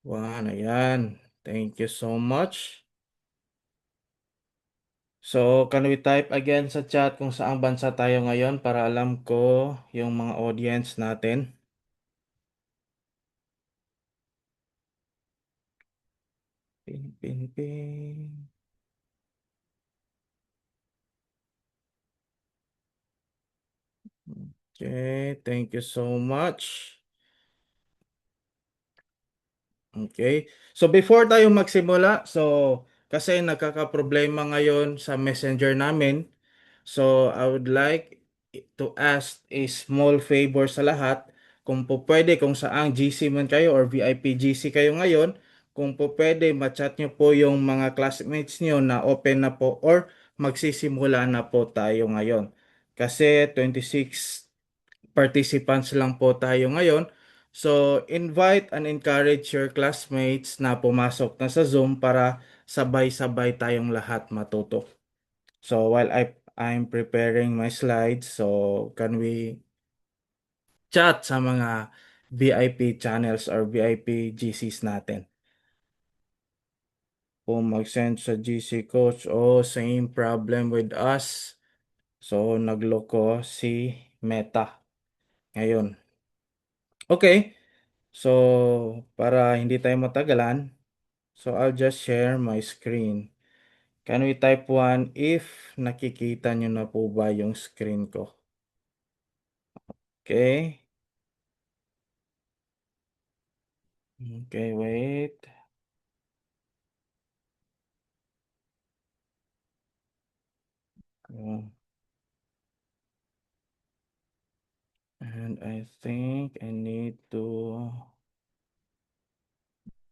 One, ayan. Thank you so much. So, can we type again sa chat kung saang bansa tayo ngayon para alam ko yung mga audience natin? Ping, ping, ping. Okay, thank you so much. Okay. So before tayo magsimula, kasi nagkakaproblema ngayon sa Messenger namin. So I would like to ask a small favor sa lahat. Kung po pwede, kung saang GC man kayo or VIP GC kayo ngayon, kung po pwede, ma-chat nyo po yung mga classmates nyo na open na po or magsisimula na po tayo ngayon. Kasi 26 participants lang po tayo ngayon. So, invite and encourage your classmates na pumasok na sa Zoom para sabay-sabay tayong lahat matuto. So, while I'm preparing my slides, so can we chat sa mga VIP channels or VIP GCs natin? Kung mag-send sa GC coach, oh, same problem with us. So, nagloko si Meta ngayon. Okay. So, para hindi tayo matagalan, so I'll just share my screen. Can we type 1 if nakikita nyo na po ba yung screen ko? Okay. Okay, wait. Uh, And I think I need to...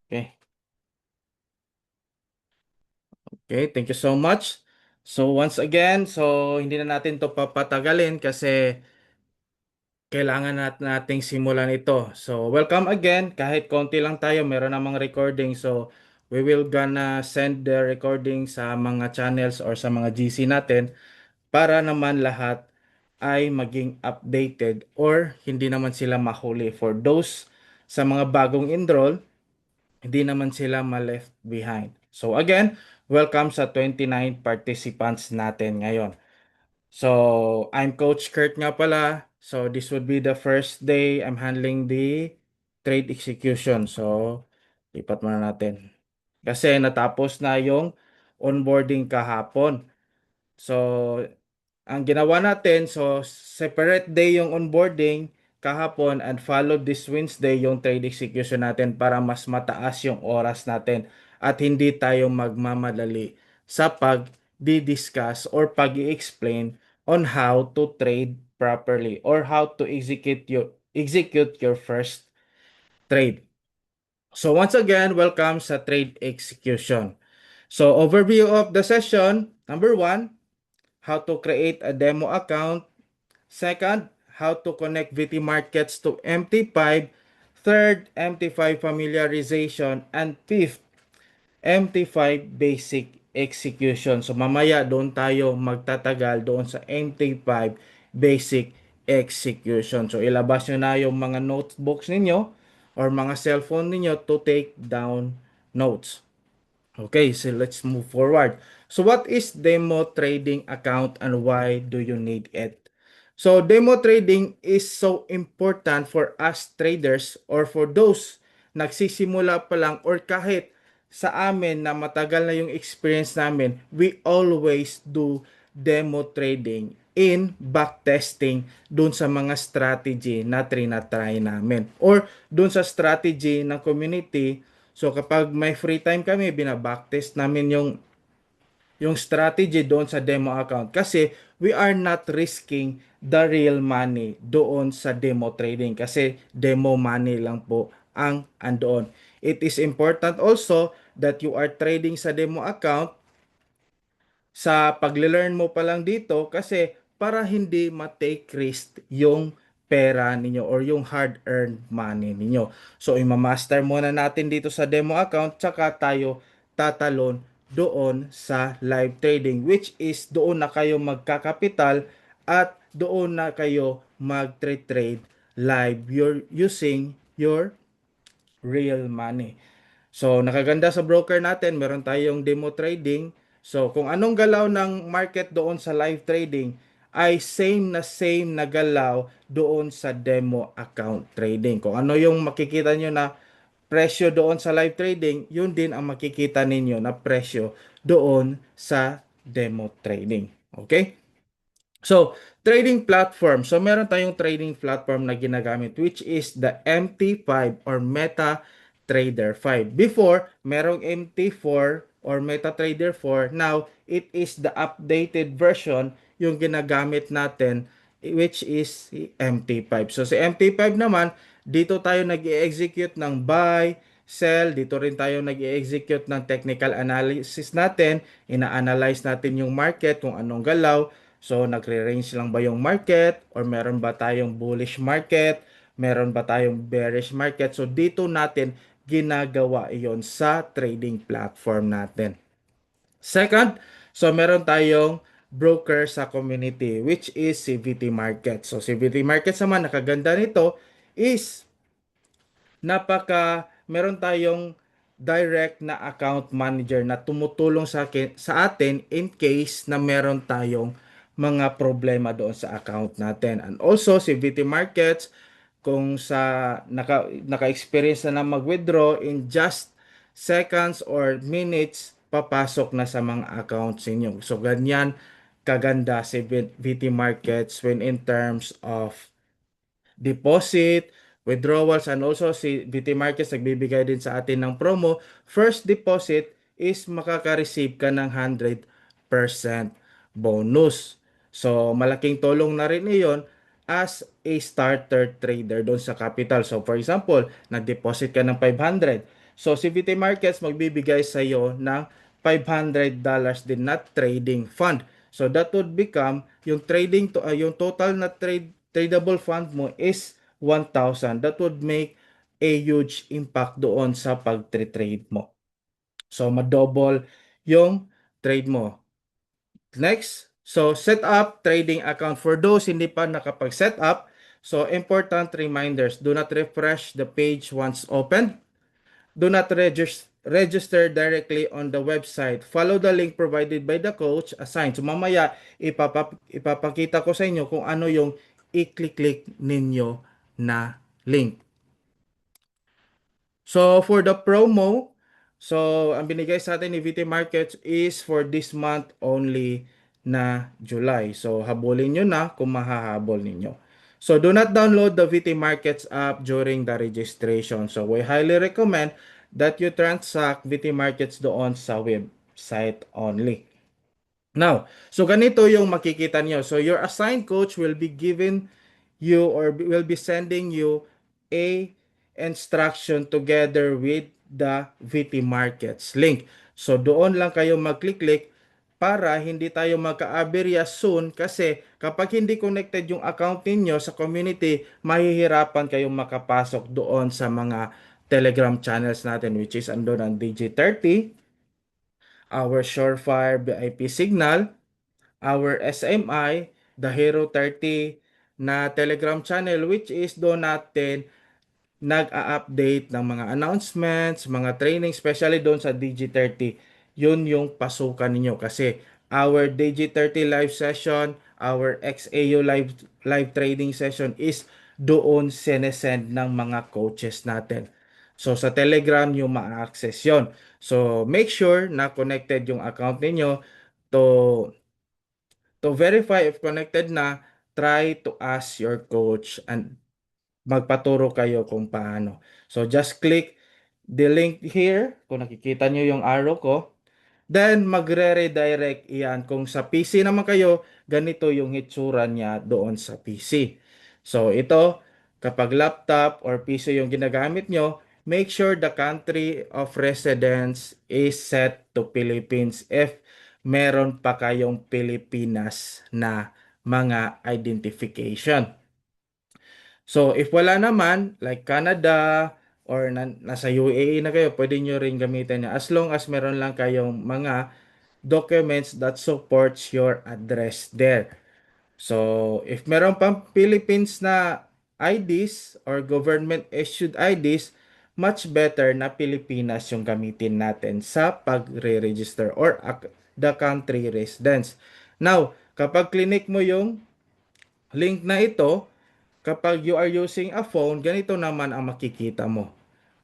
Okay. Okay, thank you so much. So once again, so hindi na natin to papatagalin kasi kailangan nating simulan ito. So, welcome again. Kahit konti lang tayo, meron namang recording. So, we will gonna send the recording sa mga channels or sa mga GC natin para naman lahat ay maging updated or hindi naman sila mahuli. For those sa mga bagong enroll, hindi naman sila ma-left behind. So, again, welcome sa 29 participants natin ngayon. So, I'm Coach Kurt nga pala. So, this would be the first day I'm handling the trade execution. So, lipat muna natin. Kasi natapos na yung onboarding kahapon. So, ang ginawa natin, so separate day yung onboarding kahapon and follow this Wednesday yung trade execution natin para mas mataas yung oras natin at hindi tayo magmamadali sa pag-discuss or pag-i-explain on how to trade properly or how to execute your first trade. So once again, welcome sa trade execution. So overview of the session, number one, how to create a demo account. Second, how to connect VT markets to MT5. Third, MT5 familiarization. And fifth, MT5 basic execution. So mamaya doon tayo magtatagal doon sa MT5 basic execution. So ilabas nyo na yung mga notebooks ninyo or mga cellphone ninyo to take down notes. Okay, so let's move forward. So what is demo trading account and why do you need it? So demo trading is so important for us traders or for those nagsisimula pa lang or kahit sa amin na matagal na yung experience namin, we always do demo trading in backtesting dun sa mga strategy na trinatry namin or dun sa strategy ng community. So kapag may free time kami, binabacktest namin yung strategy doon sa demo account kasi we are not risking the real money doon sa demo trading kasi demo money lang po ang andoon. It is important also that you are trading sa demo account sa pagle-learn mo pa lang dito kasi para hindi ma-take risk yung pera ninyo or yung hard-earned money ninyo. So, imamaster muna natin dito sa demo account tsaka tayo tatalon doon sa live trading which is doon na kayo magkakapital at doon na kayo mag-trade live. You're using your real money. So, nakaganda sa broker natin, meron tayong demo trading. So, kung anong galaw ng market doon sa live trading ay same na galaw doon sa demo account trading. Kung ano yung makikita nyo na presyo doon sa live trading, yun din ang makikita ninyo na presyo doon sa demo trading. Okay? So, trading platform. So, meron tayong trading platform na ginagamit which is the MT5 or Meta Trader 5. Before, merong MT4 or MetaTrader 4. Now, it is the updated version yung ginagamit natin which is si MT5. So, si MT5 naman, dito tayo nag-i-execute ng buy, sell. Dito rin tayo nag-i-execute ng technical analysis natin. Ina-analyze natin yung market, kung anong galaw. So, nagre-range lang ba yung market? Or meron ba tayong bullish market? Meron ba tayong bearish market? So, dito natin ginagawa iyon sa trading platform natin. Second, so meron tayong broker sa community which is CVT Market. So, CVT Market naman, nakaganda nito is meron tayong direct na account manager na tumutulong sa atin in case na meron tayong mga problema doon sa account natin. And also si VT Markets, kung naka-experience na mag-withdraw in just seconds or minutes, papasok na sa mga accounts ninyo. So ganyan kaganda si VT Markets when in terms of deposit, withdrawals, and also si BT Markets nagbibigay din sa atin ng promo. First deposit is makaka-receive ka ng 100% bonus. So, malaking tulong na rin iyon as a starter trader doon sa capital. So, for example, nag-deposit ka ng 500. So, si BT Markets magbibigay sa iyo ng $500 din na trading fund. So, that would become yung total na tradable fund mo is 1,000. That would make a huge impact doon sa pag-trade mo. So, madouble yung trade mo. Next, so set up trading account. For those hindi pa nakapag-set up, so important reminders, do not refresh the page once open. Do not register directly on the website. Follow the link provided by the coach assigned. So mamaya ipapakita ko sa inyo kung ano yung i-click ninyo na link. So for the promo, so ang binigay sa atin ni VT Markets is for this month only na July. So habulin nyo na kung mahahabol ninyo. So do not download the VT Markets app during the registration. So we highly recommend that you transact VT Markets doon sa website only. Now, so ganito yung makikita niyo. So your assigned coach will be given you or will be sending you a instruction together with the VT Markets link. So doon lang kayo mag-click para hindi tayo magka-aberya soon kasi kapag hindi connected yung account niyo sa community, mahihirapan kayong makapasok doon sa mga Telegram channels natin which is andun ang DG30, our Surefire VIP Signal, our SMI, the Hero 30 na Telegram channel which is doon natin nag-a-update ng mga announcements, mga training, especially doon sa DG30. Yun yung pasukan ninyo kasi our DG30 live session, our XAU live trading session is doon sinesend ng mga coaches natin. So sa Telegram yung ma-access yon. So make sure na connected yung account ninyo to verify if connected na, try to ask your coach and magpaturo kayo kung paano. So just click the link here kung nakikita nyo yung arrow ko. Then magre-redirect iyan. Kung sa PC naman kayo, ganito yung hitsura niya doon sa PC. So ito, kapag laptop or PC yung ginagamit nyo, make sure the country of residence is set to Philippines if meron pa kayong Pilipinas na mga identification. So, if wala naman, like Canada or nasa UAE na kayo, pwede nyo rin gamitin niya. As long as meron lang kayong mga documents that supports your address there. So, if meron pang Philippines na IDs or government issued IDs, much better na Pilipinas yung gamitin natin sa pagre-register or the country residence. Now, kapag clinic mo yung link na ito, kapag you are using a phone, ganito naman ang makikita mo.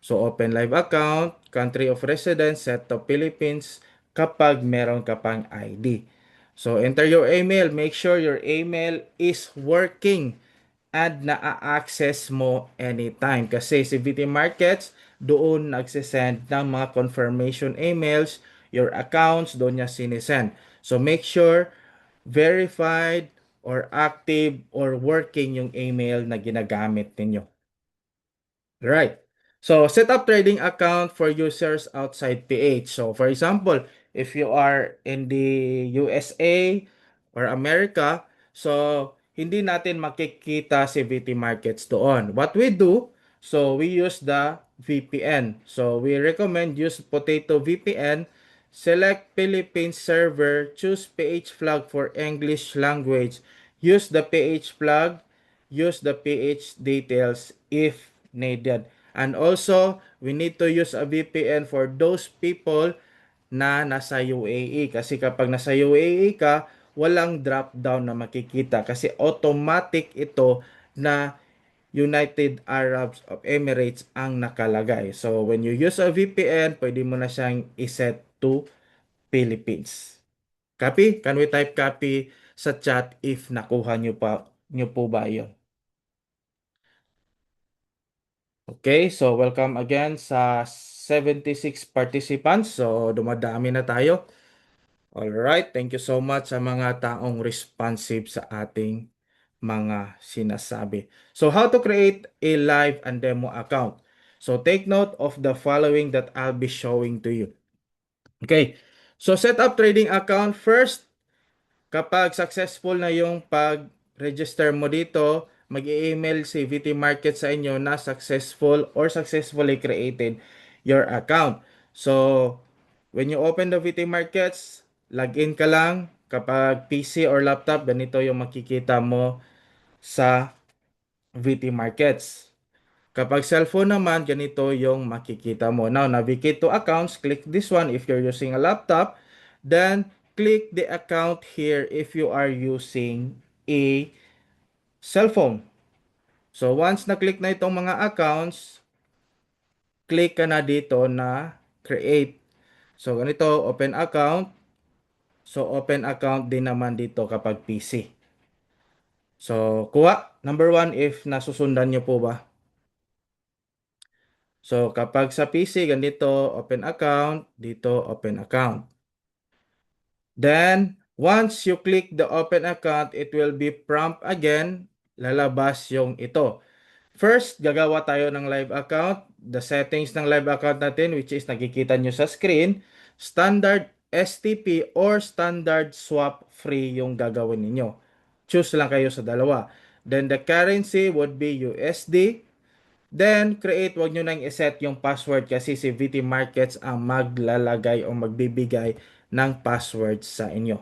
So, open live account, country of residence, set to Philippines, kapag meron ka pang ID. So, enter your email. Make sure your email is working and na-access mo anytime. Kasi si VT Markets, doon nagsisend ng mga confirmation emails, your accounts, doon niya sinisend. So, make sure verified or active or working yung email na ginagamit ninyo. Right. So, set up trading account for users outside PH. So, for example, if you are in the USA or America, so hindi natin makikita si VT Markets doon. What we do, so we use the VPN. So, we recommend use Potato VPN, select Philippines server, choose PH flag for English language, use the PH flag, use the PH details if needed. And also, we need to use a VPN for those people na nasa UAE. Kasi kapag nasa UAE ka, walang drop down na makikita. Kasi automatic ito na United Arabs of Emirates ang nakalagay. So, when you use a VPN, pwede mo na siyang iset to Philippines. Copy? Can we type copy sa chat if nakuha nyo po ba yun? Okay, so welcome again sa 76 participants. So dumadami na tayo. Alright, thank you so much sa mga taong responsive sa ating mga sinasabi. So how to create a live and demo account. So take note of the following that I'll be showing to you. Okay, so set up trading account first. Kapag successful na yung pag-register mo dito, mag-email si VT Market sa inyo na successful or successfully created your account. So, when you open the VT Markets, login ka lang. Kapag PC or laptop, ganito yung makikita mo sa VT Markets. Kapag cellphone naman, ganito yung makikita mo. Now, navigate to accounts. Click this one if you're using a laptop. Then, click the account here if you are using a cellphone. So, once na-click na itong mga accounts, click ka na dito na create. So, ganito, open account. So, open account din naman dito kapag PC. So, kuha. Number one, if nasusundan nyo po ba? So, kapag sa PC, ganito, open account, dito, open account. Then, once you click the open account, it will be prompt again, lalabas yung ito. First, gagawa tayo ng live account. The settings ng live account natin, which is nakikita nyo sa screen, standard STP or standard swap free yung gagawin ninyo. Choose lang kayo sa dalawa. Then, the currency would be USD. Then, create, wag nyo nang iset yung password kasi si VT Markets ang maglalagay o magbibigay ng password sa inyo.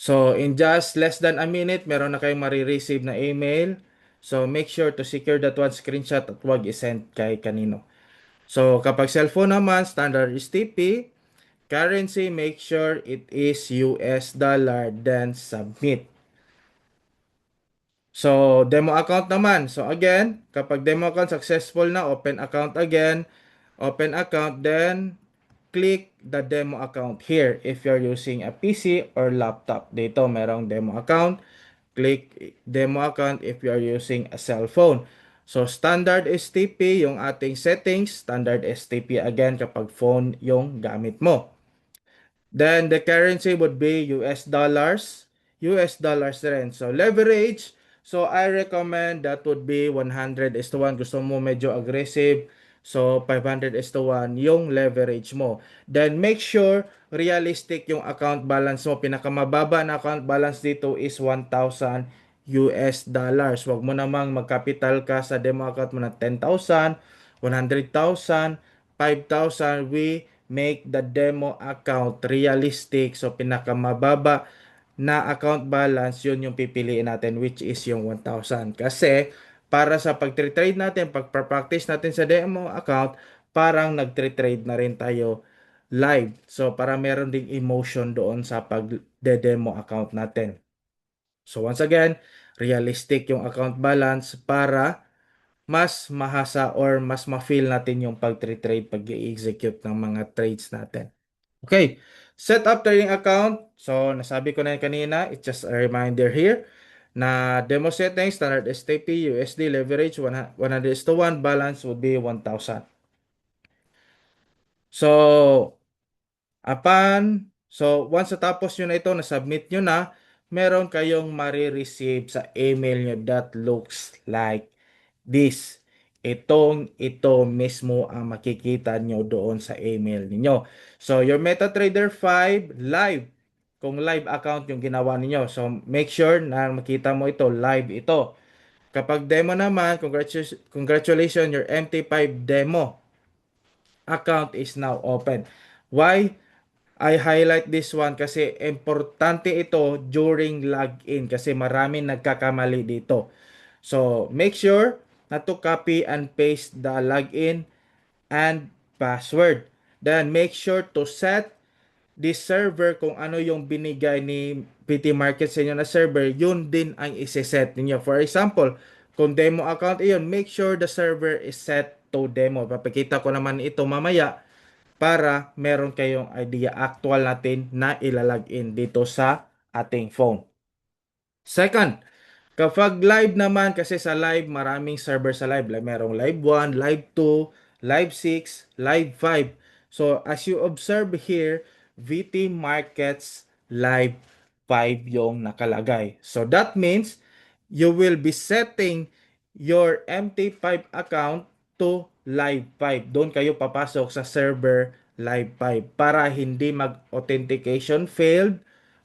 So, in just less than a minute, meron na kayong marireceive na email. So, make sure to secure that one screenshot at wag isend kay kanino. So, kapag cellphone naman, standard is TP. Currency, make sure it is US dollar, then submit. So, demo account naman. So, again, kapag demo account successful na, open account again. Open account, then click the demo account here if you're using a PC or laptop. Dito, merong demo account. Click demo account if you're using a cell phone. So, standard STP yung ating settings. Standard STP again kapag phone yung gamit mo. Then the currency would be US dollars. US dollars rin. So leverage. So I recommend that would be 100 is to 1. Gusto mo medyo aggressive. So 500 is to 1 yung leverage mo. Then make sure realistic yung account balance mo. Pinakamababa na account balance dito is 1,000 US dollars. Huwag mo namang magkapital ka sa demo account mo na 10,000, 100,000, 5,000. We make the demo account realistic. So, pinakamababa na account balance, yun yung pipiliin natin, which is yung 1,000. Kasi, para sa pag-trade natin, pag-practice natin sa demo account, parang nag-trade na rin tayo live. So, para meron ding emotion doon sa pag-demo account natin. So, once again, realistic yung account balance para mas mahasa or mas ma-feel natin yung pag-trade, pag-execute ng mga trades natin. Okay, set up trading account. So, nasabi ko na yun kanina. It's just a reminder here na demo settings, standard STP, USD, leverage, 100:1, balance would be 1,000. So, once natapos nyo na ito, na-submit nyo na, meron kayong marireceive sa email nyo that looks like this. Ito mismo ang makikita nyo doon sa email niyo. So, your MetaTrader 5 live. Kung live account yung ginawa niyo. So, make sure na makita mo ito, live ito. Kapag demo naman, congratulations, your MT5 demo account is now open. Why? I highlight this one kasi importante ito during login kasi maraming nagkakamali dito. So, make sure na to copy and paste the login and password. Then, make sure to set the server kung ano yung binigay ni PT Market sa inyo na server, yun din ang iseset ninyo. For example, kung demo account iyon, make sure the server is set to demo. Papakita ko naman ito mamaya para meron kayong idea actual natin na ilalagin dito sa ating phone. Second, kapag live naman, kasi sa live, maraming server sa live. Merong live 1, live 2, live 6, live 5. So, as you observe here, VT Markets live 5 yung nakalagay. So, that means you will be setting your MT5 account to live 5. Doon kayo papasok sa server live 5 para hindi mag-authentication failed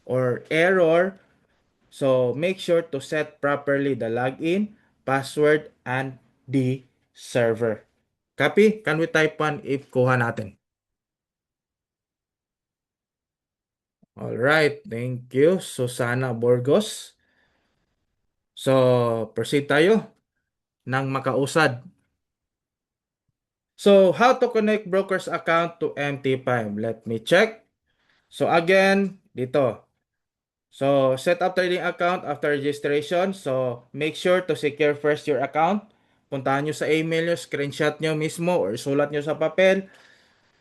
or error. So, make sure to set properly the login, password, and the server. Copy? Can we type one if kuha natin? Alright, thank you, Susana Burgos. So, proceed tayo ng makausad. So, how to connect broker's account to MT5? Let me check. So, again, dito. So, set up trading account after registration. So, make sure to secure first your account. Puntahan nyo sa email nyo, screenshot nyo mismo, or sulat nyo sa papel,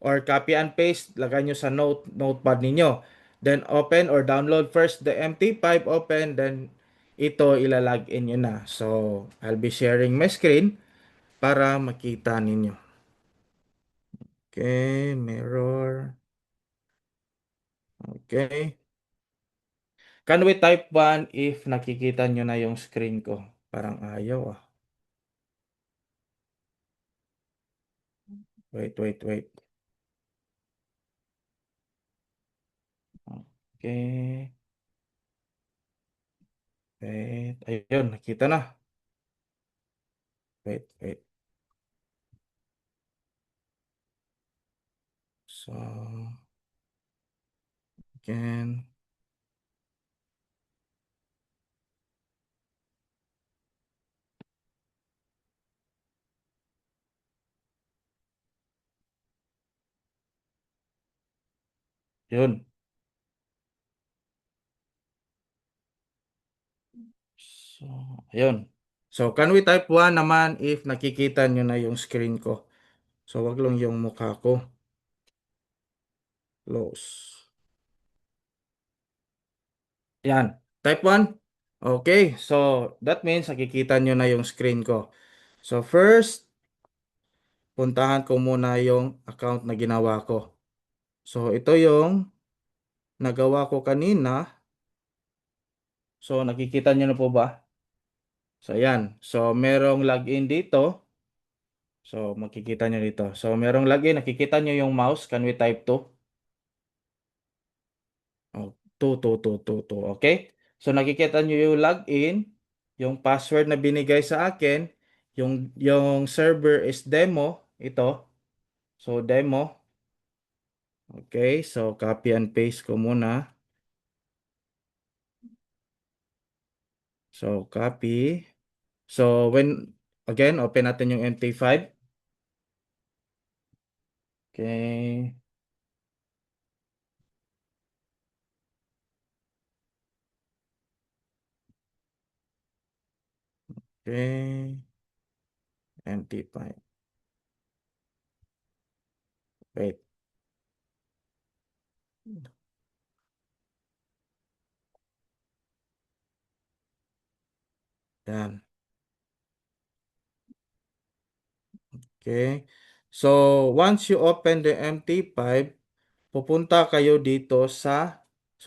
or copy and paste, lagay nyo sa notepad ninyo. Then, open or download first the MT5, open, then ito ilalagin nyo na. So, I'll be sharing my screen para makita ninyo. Okay, mirror. Okay. Can we type 1 if nakikita nyo na yung screen ko? Parang ayaw ah. Wait. Okay. Wait. Ayun, nakita na. Wait. So, again. Yun. So, ayun. So, can we type 1 naman if nakikita nyo na yung screen ko? So, wag lang yung mukha ko. Close. Yan. Type 1. Okay. So, that means nakikita nyo na yung screen ko. So, first, puntahan ko muna yung account na ginawa ko. So, ito yung nagawa ko kanina. So, nakikita nyo na po ba? So, ayan. So, merong login dito. So, makikita nyo dito. So, merong login. Nakikita nyo yung mouse. Can we type 2? Oh, 2. Okay? So, nakikita nyo yung login. Yung password na binigay sa akin. Yung server is demo. Ito. So, demo. Okay. So, copy and paste ko muna. So, copy. So again, open natin yung MT5. Okay. Okay. MT5. Wait. Yan. Okay. So, once you open the MT5, pupunta kayo dito so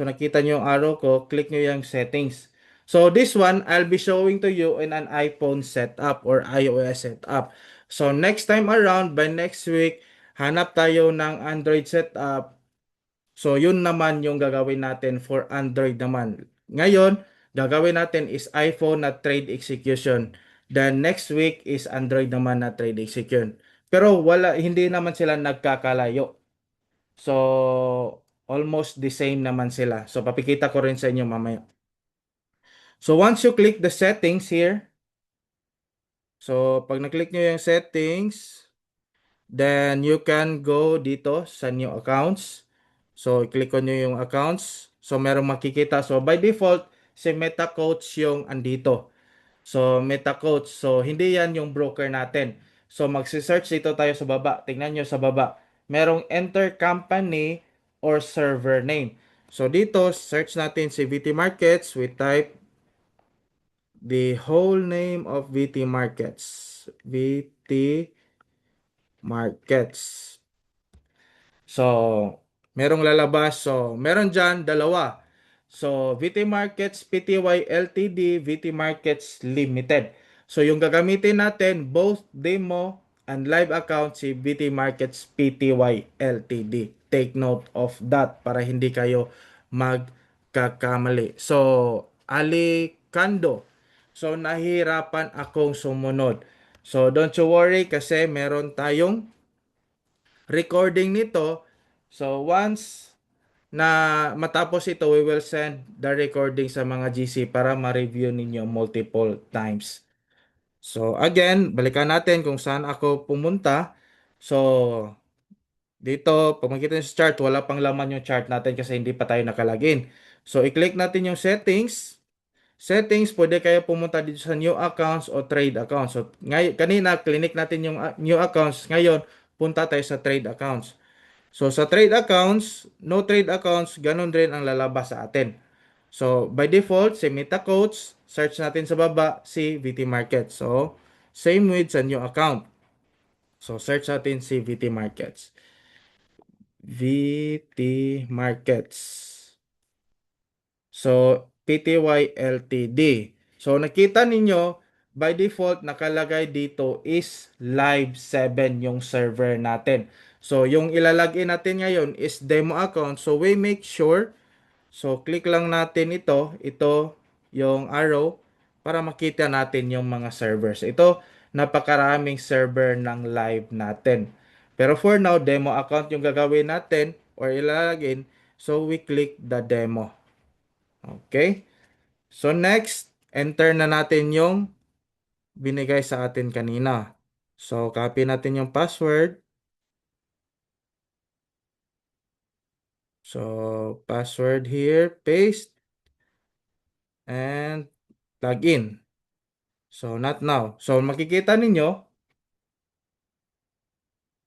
nakita nyo yung arrow ko, click nyo yung settings. So, this one, I'll be showing to you in an iPhone setup or iOS setup. So, next time around, by next week, hanap tayo ng Android setup. So, yun naman yung gagawin natin for Android naman. Ngayon, gagawin natin is iPhone na trade execution. Then next week is Android naman na trade execution. Pero hindi naman sila nagkakalayo. So, almost the same naman sila. So, papikita ko rin sa inyo mamaya. So, once you click the settings here, so pag na-click nyo yung settings, then you can go dito sa new accounts. So, i-click ko nyo yung accounts. So, merong makikita. So, by default, si MetaCoach yung andito. So, MetaCoach. So, hindi yan yung broker natin. So, magsi-search dito tayo sa baba. Tingnan nyo sa baba. Merong enter company or server name. So, dito, search natin si VT Markets. We type the whole name of VT Markets. VT Markets. So, merong lalabas. So, meron dyan dalawa. So, VT Markets Pty Ltd, VT Markets Limited. So, yung gagamitin natin, both demo and live account si VT Markets Pty Ltd. Take note of that para hindi kayo magkakamali. So, Alicando. So, nahirapan akong sumunod. So, don't you worry kasi meron tayong recording nito. So once na matapos ito, we will send the recording sa mga GC para ma-review ninyo multiple times. So again, balikan natin kung saan ako pumunta. So dito, pag makikita nyo sa chart, wala pang laman yung chart natin kasi hindi pa tayo nakalagin. So i-click natin yung settings. Settings, pwede kayo pumunta dito sa new accounts o trade accounts. So kanina, clinic natin yung new accounts. Ngayon, punta tayo sa trade accounts. So, sa trade accounts, no trade accounts, ganun rin ang lalabas sa atin. So, by default, si MetaCoach, search natin sa baba, si VT Markets. So, same with sa new account. So, search natin si VT Markets. VT Markets. So, PTY Ltd. So, nakita ninyo, by default, nakalagay dito is Live 7 yung server natin. So, yung ilalagin natin ngayon is demo account. So, we make sure, so, click lang natin ito yung arrow, para makita natin yung mga servers. Ito, napakaraming server ng live natin. Pero for now, demo account yung gagawin natin or ilalagin. So, we click the demo. Okay? So next, enter na natin yung binigay sa atin kanina. So copy natin yung password. So password here, paste, and log in. So not now. So makikita ninyo,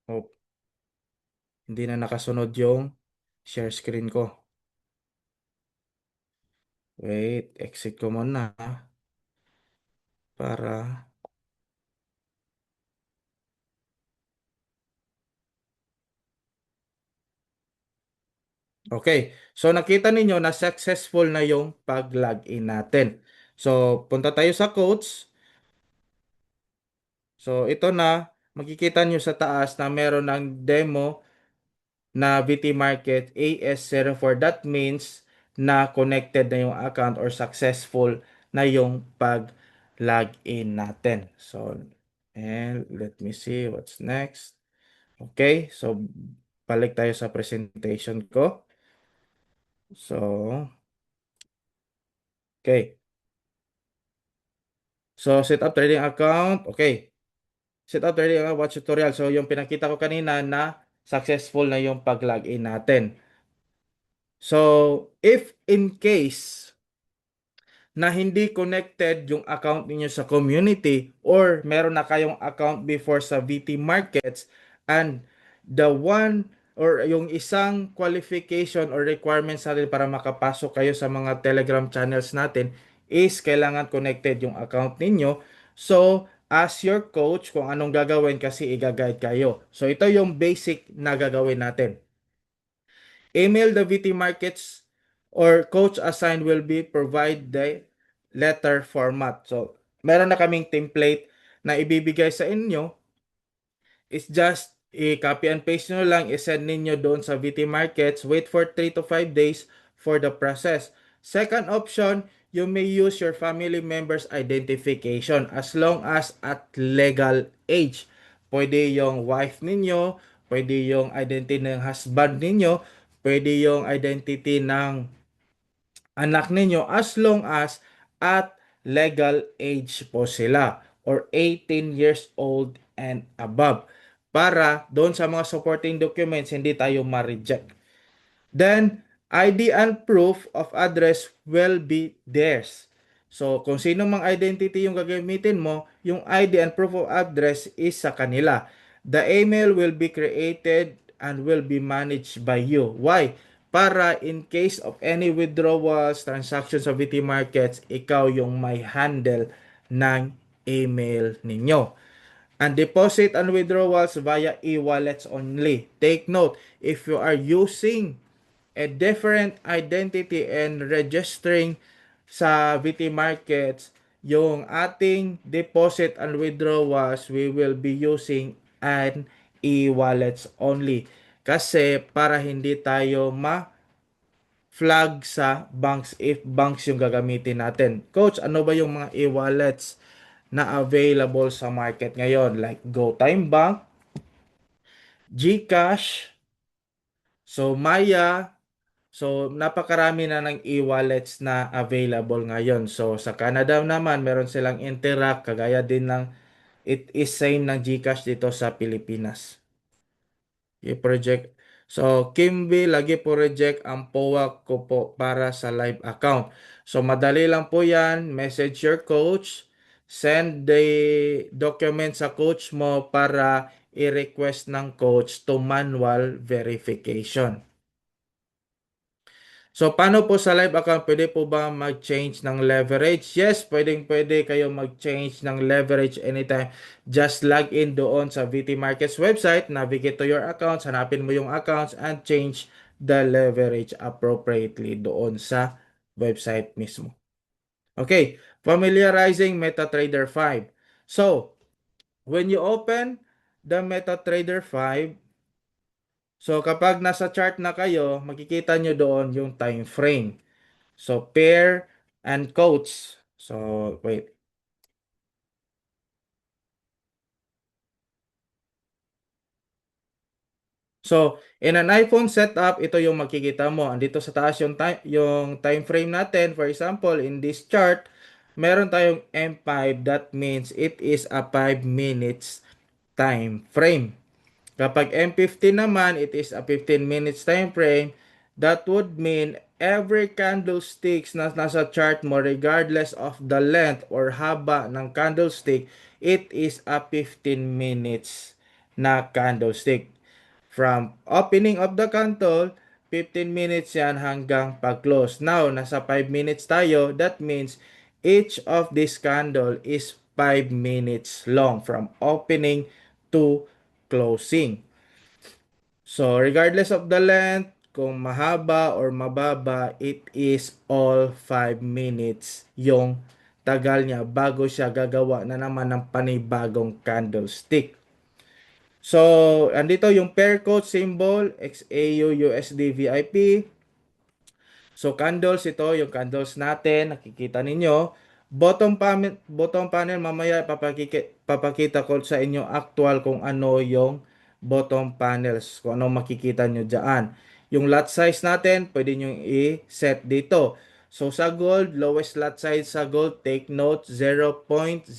oh, hindi na nakasunod yung share screen ko. Wait, exit ko muna para. Okay. So nakita ninyo na successful na yung pag-login natin. So punta tayo sa codes. So ito na, makikita nyo sa taas na meron ng demo na VT Market AS04. That means na connected na yung account or successful na yung pag-login natin. So, and let me see what's next. Okay, so balik tayo sa presentation ko. So, okay. So, set up trading account. Okay. Set up trading account, watch tutorial. So, yung pinakita ko kanina na successful na yung pag-login natin. So, if in case na hindi connected yung account ninyo sa community or meron na kayong account before sa VT Markets and the one or yung isang qualification or requirements natin para makapasok kayo sa mga Telegram channels natin is kailangan connected yung account ninyo. So, as your coach, kung anong gagawin kasi i-guide kayo. So, ito yung basic na gagawin natin. Email the VT Markets or coach assigned will be provide the letter format. So, meron na kaming template na ibibigay sa inyo. It's just i-copy and paste nyo lang, i-send ninyo doon sa VT Markets. Wait for 3 to 5 days for the process. Second option, you may use your family member's identification as long as at legal age. Pwede yung wife ninyo, pwede yung identity ng husband ninyo, pwede yung identity ng anak ninyo as long as at legal age po sila or 18 years old and above para doon sa mga supporting documents hindi tayo ma-reject. Then, ID and proof of address will be theirs. So, kung sino mang identity yung gagamitin mo, yung ID and proof of address is sa kanila. The email will be created and will be managed by you. Why? Para in case of any withdrawals, transactions sa VT Markets, ikaw yung may handle ng email ninyo. And deposit and withdrawals via e-wallets only. Take note, if you are using a different identity and registering sa VT Markets, yung ating deposit and withdrawals, we will be using an e-wallets only. Kasi para hindi tayo ma-flag sa banks if banks yung gagamitin natin. Coach, ano ba yung mga e-wallets na available sa market ngayon? Like GoTime Bank, GCash, so Maya. So, napakarami na ng e-wallets na available ngayon. So, sa Canada naman, meron silang Interac, kagaya din ng it is same ng GCash dito sa Pilipinas. I-project. So, Kimby, lagi po reject ang POA ko po para sa live account. So, madali lang po yan. Message your coach. Send the document sa coach mo para i-request ng coach to manual verification. So, paano po sa live account? Pwede po ba mag-change ng leverage? Yes, pwede kayo mag-change ng leverage anytime. Just log in doon sa VT Markets website, navigate to your accounts, hanapin mo yung accounts, and change the leverage appropriately doon sa website mismo. Okay, familiarizing MetaTrader 5. So, when you open the MetaTrader 5, so kapag nasa chart na kayo, makikita nyo doon yung time frame. So, pair and quotes. So, wait. So, in an iPhone setup, ito yung makikita mo. Andito sa taas yung time frame natin. For example, in this chart, meron tayong M5. That means it is a 5 minutes time frame. Kapag M15 naman, it is a 15 minutes time frame. That would mean every candlesticks na nasa chart mo, regardless of the length or haba ng candlestick, it is a 15 minutes na candlestick. From opening of the candle, 15 minutes yan hanggang pag-close. Now, nasa 5 minutes tayo. That means each of this candle is 5 minutes long from opening to closing. So, regardless of the length, kung mahaba or mababa, it is all 5 minutes yung tagal niya bago siya gagawa na naman ng panibagong candlestick. So, andito yung pair code symbol, XAU USD VIP. So, candles ito, yung candles natin, nakikita ninyo. Bottom panel mamaya papakita ko sa inyo actual kung ano yung bottom panels, kung ano makikita nyo dyan. Yung lot size natin, pwede nyo i-set dito. So sa gold, lowest lot size sa gold, take note 0.01.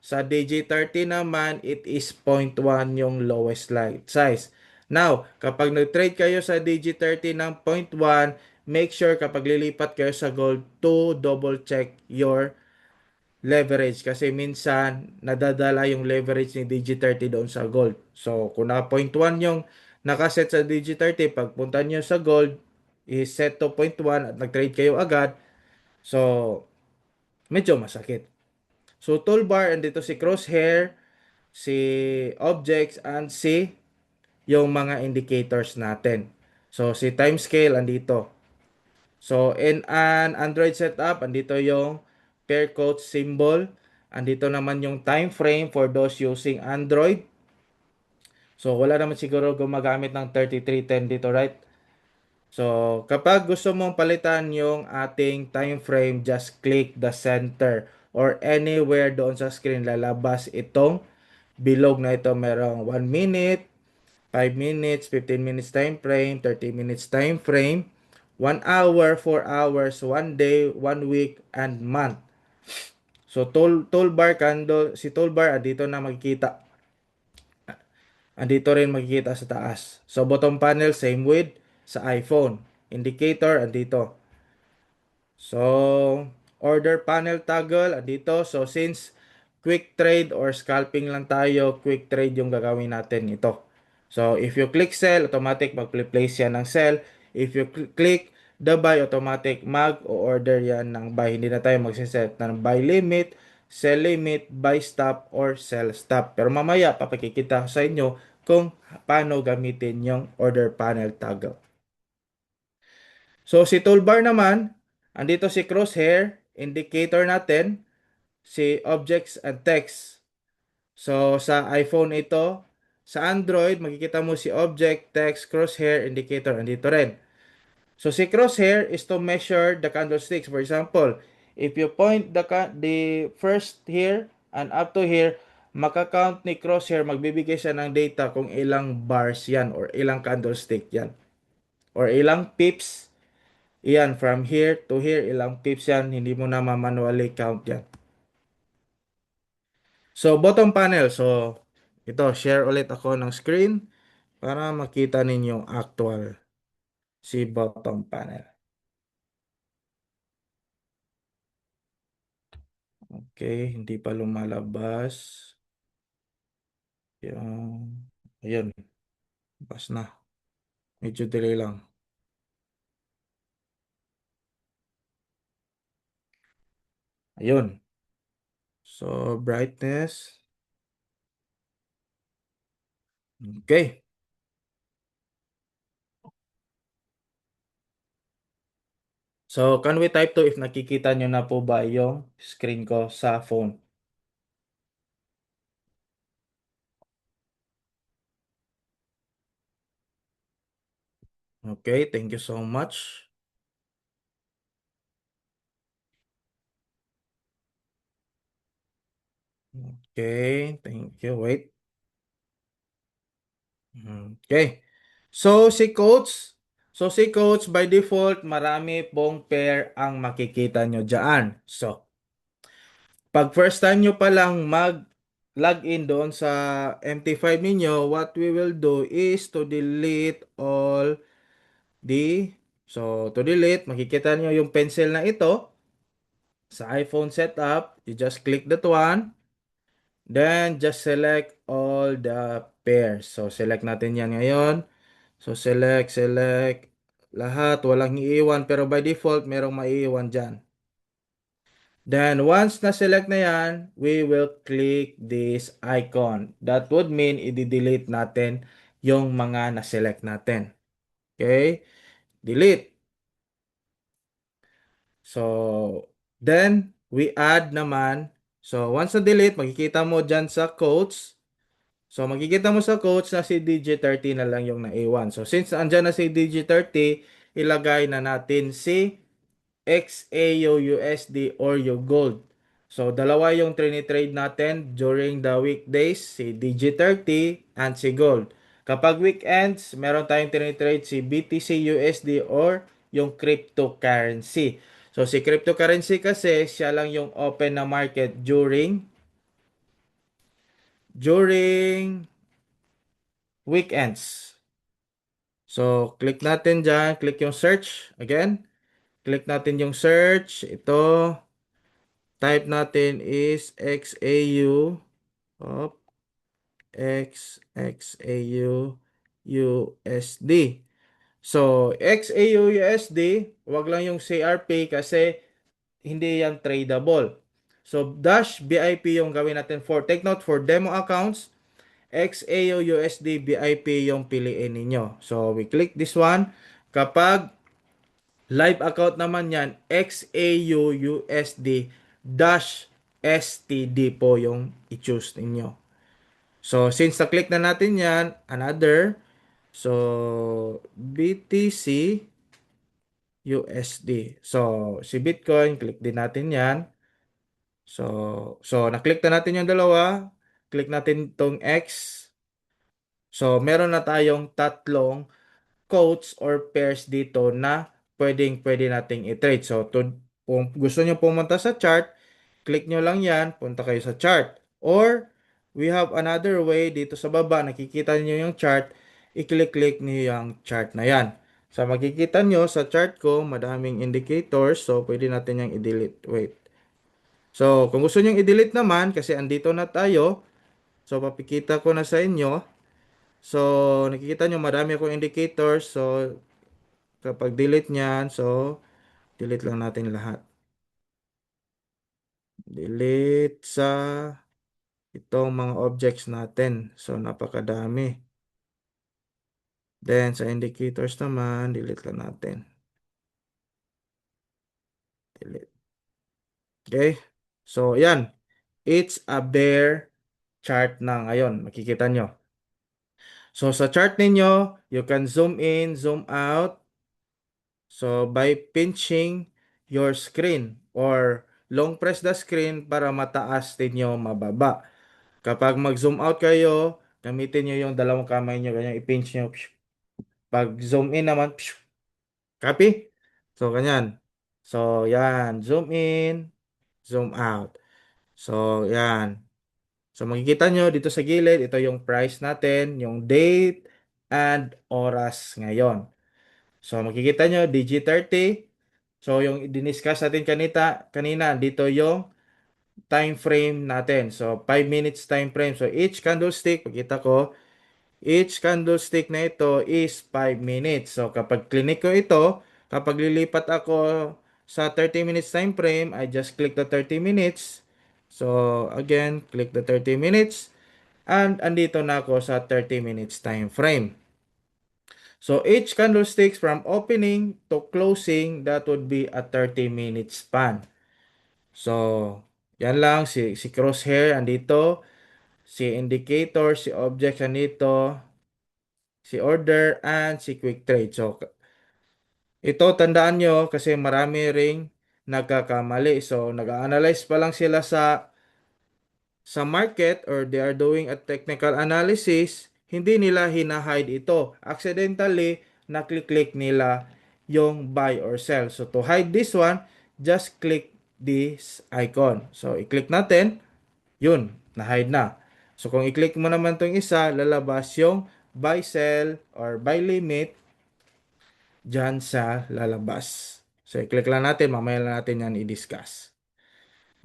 Sa DG30 naman, it is 0.1 yung lowest lot size. Now, kapag nag-trade kayo sa DG30 ng 0.1, make sure kapag lilipat kayo sa gold to double check your leverage kasi minsan nadadala yung leverage ni DG30 doon sa gold. So, kung naka 0.1 yung nakaset sa DG30, pagpunta nyo sa gold, i-set to 0.1 at nag-trade kayo agad, so medyo masakit. So, toolbar, andito si crosshair, si objects, and si yung mga indicators natin. So, si timescale, andito. So, in an Android setup, andito yung pair quote symbol. Andito naman yung time frame for those using Android. So, wala naman siguro gumagamit ng 3310 dito, right? So, kapag gusto mong palitan yung ating time frame, just click the center or anywhere doon sa screen lalabas itong bilog na ito. Merong 1 minute, 5 minutes, 15 minutes time frame, 30 minutes time frame, 1 hour, 4 hours, 1 day, 1 week, and month. So, toolbar, candle, si toolbar, andito na makikita. Andito rin makikita sa taas. So, bottom panel, same with sa iPhone. Indicator, andito. So, order panel toggle, andito. So, since quick trade or scalping lang tayo, quick trade yung gagawin natin ito. So, if you click sell, automatic mag-place yan ng sell. If you click the buy, automatic mag-order yan ng buy. Hindi na tayo magsiset ng buy limit, sell limit, buy stop, or sell stop. Pero mamaya, papakikita ko sa inyo kung paano gamitin yung order panel toggle. So, si toolbar naman, andito si crosshair, indicator natin, si objects and text. So, sa iPhone ito, sa Android, makikita mo si object, text, crosshair, indicator, andito rin. So, si crosshair is to measure the candlesticks. For example, if you point the first here and up to here, makakount ni crosshair, magbibigay siya ng data kung ilang bars yan or ilang candlestick yan or ilang pips. Iyan, from here to here, ilang pips yan, hindi mo na ma-manually count yan. So, bottom panel. So, ito, share ulit ako ng screen para makita ninyo actual si bottom panel. Okay, hindi pa lumalabas. Yung, ayun, bas na. Medyo delay lang. Ayun. So, brightness. Okay. So, can we type to if nakikita nyo na po ba yung screen ko sa phone? Okay, thank you so much. Okay, thank you. Wait. Okay. So si coach by default marami pong pair ang makikita nyo dyan. So, pag first time nyo pa lang mag-login doon sa MT5 ninyo, what we will do is to delete all the So, to delete, makikita nyo yung pencil na ito sa iPhone setup. You just click that one. Then, just select all the pairs. So, select natin yan ngayon. So, select lahat. Walang iiwan. Pero by default, merong maiiwan dyan. Then, once na-select na yan, we will click this icon. That would mean, i-delete natin yung mga na-select natin. Okay? Delete. So, then, we add naman. So, once na-delete, makikita mo dyan sa quotes. So, makikita mo sa quotes na si DG30 na lang yung naiwan. So, since andyan na si DG30, ilagay na natin si XAUUSD or yung gold. So, dalawa yung trade natin during the weekdays, si DG30 and si gold. Kapag weekends, meron tayong trade si BTC USD or yung cryptocurrency. So si cryptocurrency kasi siya lang yung open na market during weekends. So click natin dyan, click yung search again. Click natin yung search. Ito, type natin is XAU. Op, XAU USD. So, XAU USD, wag lang yung CRP kasi hindi yan tradable. So, Dash BIP yung gawin natin for, take note for demo accounts, XAU USD BIP yung piliin ninyo. So, we click this one. Kapag live account naman yan, XAU USD dash STD po yung i-choose ninyo. So, since na-click na natin yan, another, so, BTC USD. So, si Bitcoin, click din natin yan. So, na-click na natin yung dalawa. Click natin tong X. So, meron na tayong tatlong quotes or pairs dito na pwede nating i-trade. So, kung gusto nyo pumunta sa chart, click nyo lang yan, punta kayo sa chart. Or, we have another way dito sa baba, nakikita nyo yung chart, i-click-click nyo yung chart na yan. So, makikita nyo sa chart ko, madaming indicators. So, pwede natin yung i-delete. Wait. So, kung gusto nyo i-delete naman, kasi andito na tayo, so, papikita ko na sa inyo. So, nakikita nyo, madami akong indicators. So, kapag delete niyan, so, delete lang natin lahat. Delete sa itong mga objects natin. So, napakadami. Then, sa indicators naman, delete lang natin. Delete. Okay? So, yan. It's a bear chart na ngayon. Makikita nyo. So, sa chart ninyo, you can zoom in, zoom out. So, by pinching your screen or long press the screen para mataas ninyo mababa. Kapag mag-zoom out kayo, gamitin nyo yung dalawang kamay nyo, ganyan, i-pinch nyo. Pag zoom in naman, copy? So, ganyan. So, yan. Zoom in, zoom out. So, yan. So, makikita nyo dito sa gilid, ito yung price natin, yung date and oras ngayon. So, makikita nyo, DG30. So, yung diniscuss natin kanina, dito yung time frame natin. So, 5 minutes time frame. So, each candlestick, pakita ko, each candlestick na ito is 5 minutes. So, kapag clinic ko ito, kapag lilipat ako sa 30 minutes time frame, I just click the 30 minutes. So, again, click the 30 minutes. And andito na ako sa 30 minutes time frame. So, each candlestick from opening to closing, that would be a 30 minute span. So, yan lang. Si crosshair andito. Si indicator, si object andito. Si order, and si quick trade. So, ito tandaan nyo kasi marami ring nagkakamali. So, nag-analyze pa lang sila sa market or they are doing a technical analysis, hindi nila hinahide ito. Accidentally, naklik-click nila yung buy or sell. So, to hide this one, just click this icon. So, i-click natin, yun, na-hide na. So, kung i-click mo naman itong isa, lalabas yung buy, sell, or buy limit dyan sa lalabas. So, i-click lang natin, mamaya lang natin yan i-discuss.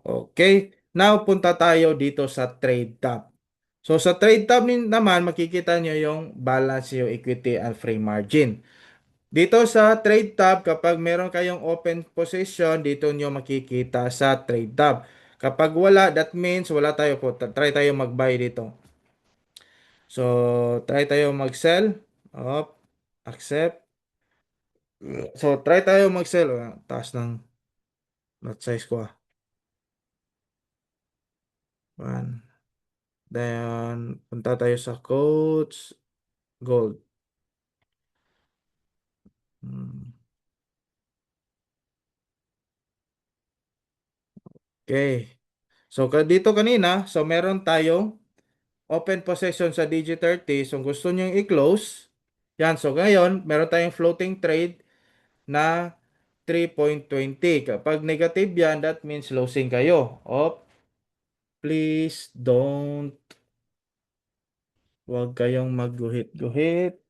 Okay. Now, punta tayo dito sa trade tab. So, sa trade tab naman, makikita nyo yung balance, yung equity, and free margin. Dito sa trade tab, kapag meron kayong open position, dito nyo makikita sa trade tab. Kapag wala, that means wala tayo po. Try tayo mag-buy dito. So, try tayo mag-sell. Op, accept. So, try tayo mag-sell. Taas ng lot size ko. One. Then, punta tayo sa quotes. Gold. Hmm. Okay. So, dito kanina, so meron tayong open possession sa DG30. So, gusto nyo i-close. Yan. So, ngayon, meron tayong floating trade. na 3.20. Kapag negative yan, that means losing kayo. Please don't, huwag kayong magguhit-guhit.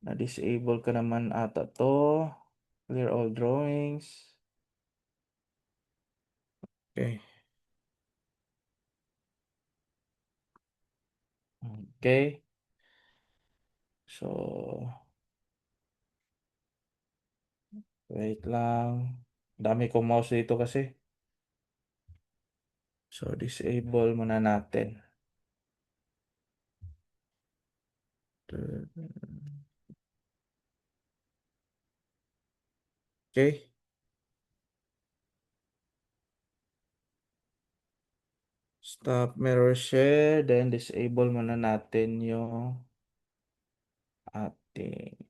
Na-disable ka naman ata to. Clear all drawings. Okay. Okay. So, wait lang. Dami kong mouse dito kasi. So, disable muna natin. Okay. Stop mirror share. Then, disable muna natin yung ating.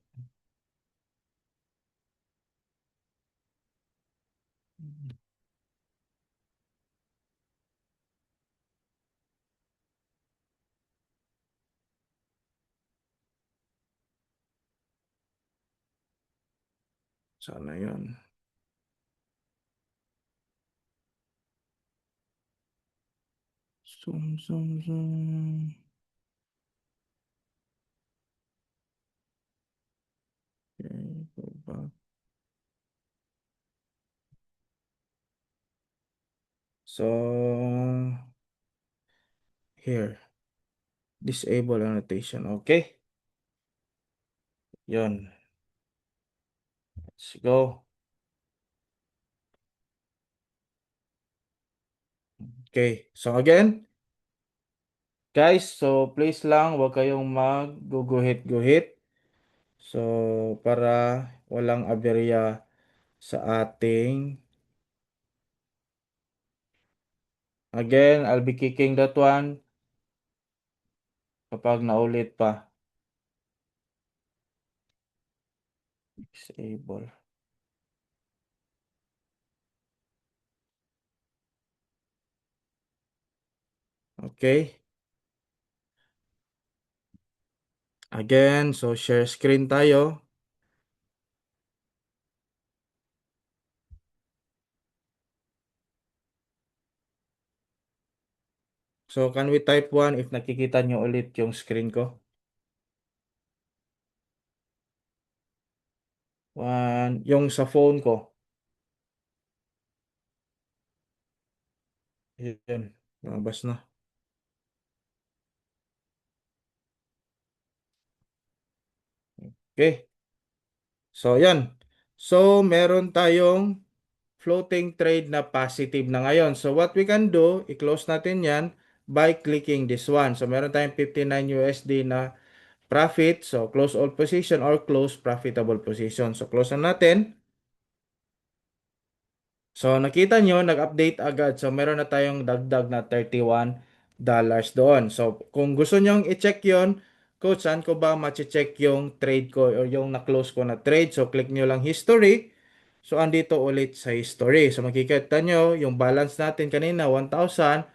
Sana yun. Zoom, zoom, zoom. Okay, go back. So, here. Disable annotation. Okay. Yun. Let's go. Okay. So, again, guys, so please lang, huwag kayong magguguhit-guhit. So, para walang aberya sa ating. Again, I'll be kicking that one kapag naulit pa. Disable. Okay. Again, so share screen tayo. So, can we type 1 if nakikita nyo ulit yung screen ko? 1, yung sa phone ko. Yun. Lumabas na. Okay. So, yan. So, meron tayong floating trade na positive na ngayon. So, what we can do, i-close natin yan by clicking this one. So, meron tayong 59 USD na profit. So, close all position or close profitable position. So, close na natin. So, nakita nyo, nag-update agad. So, meron na tayong dagdag na $31 doon. So, kung gusto nyong i-check yon, coach, saan ko ba ma-check yung trade ko or yung na-close ko na trade? So, click nyo lang history. So, andito ulit sa history. So, makikita nyo yung balance natin kanina, 1,000.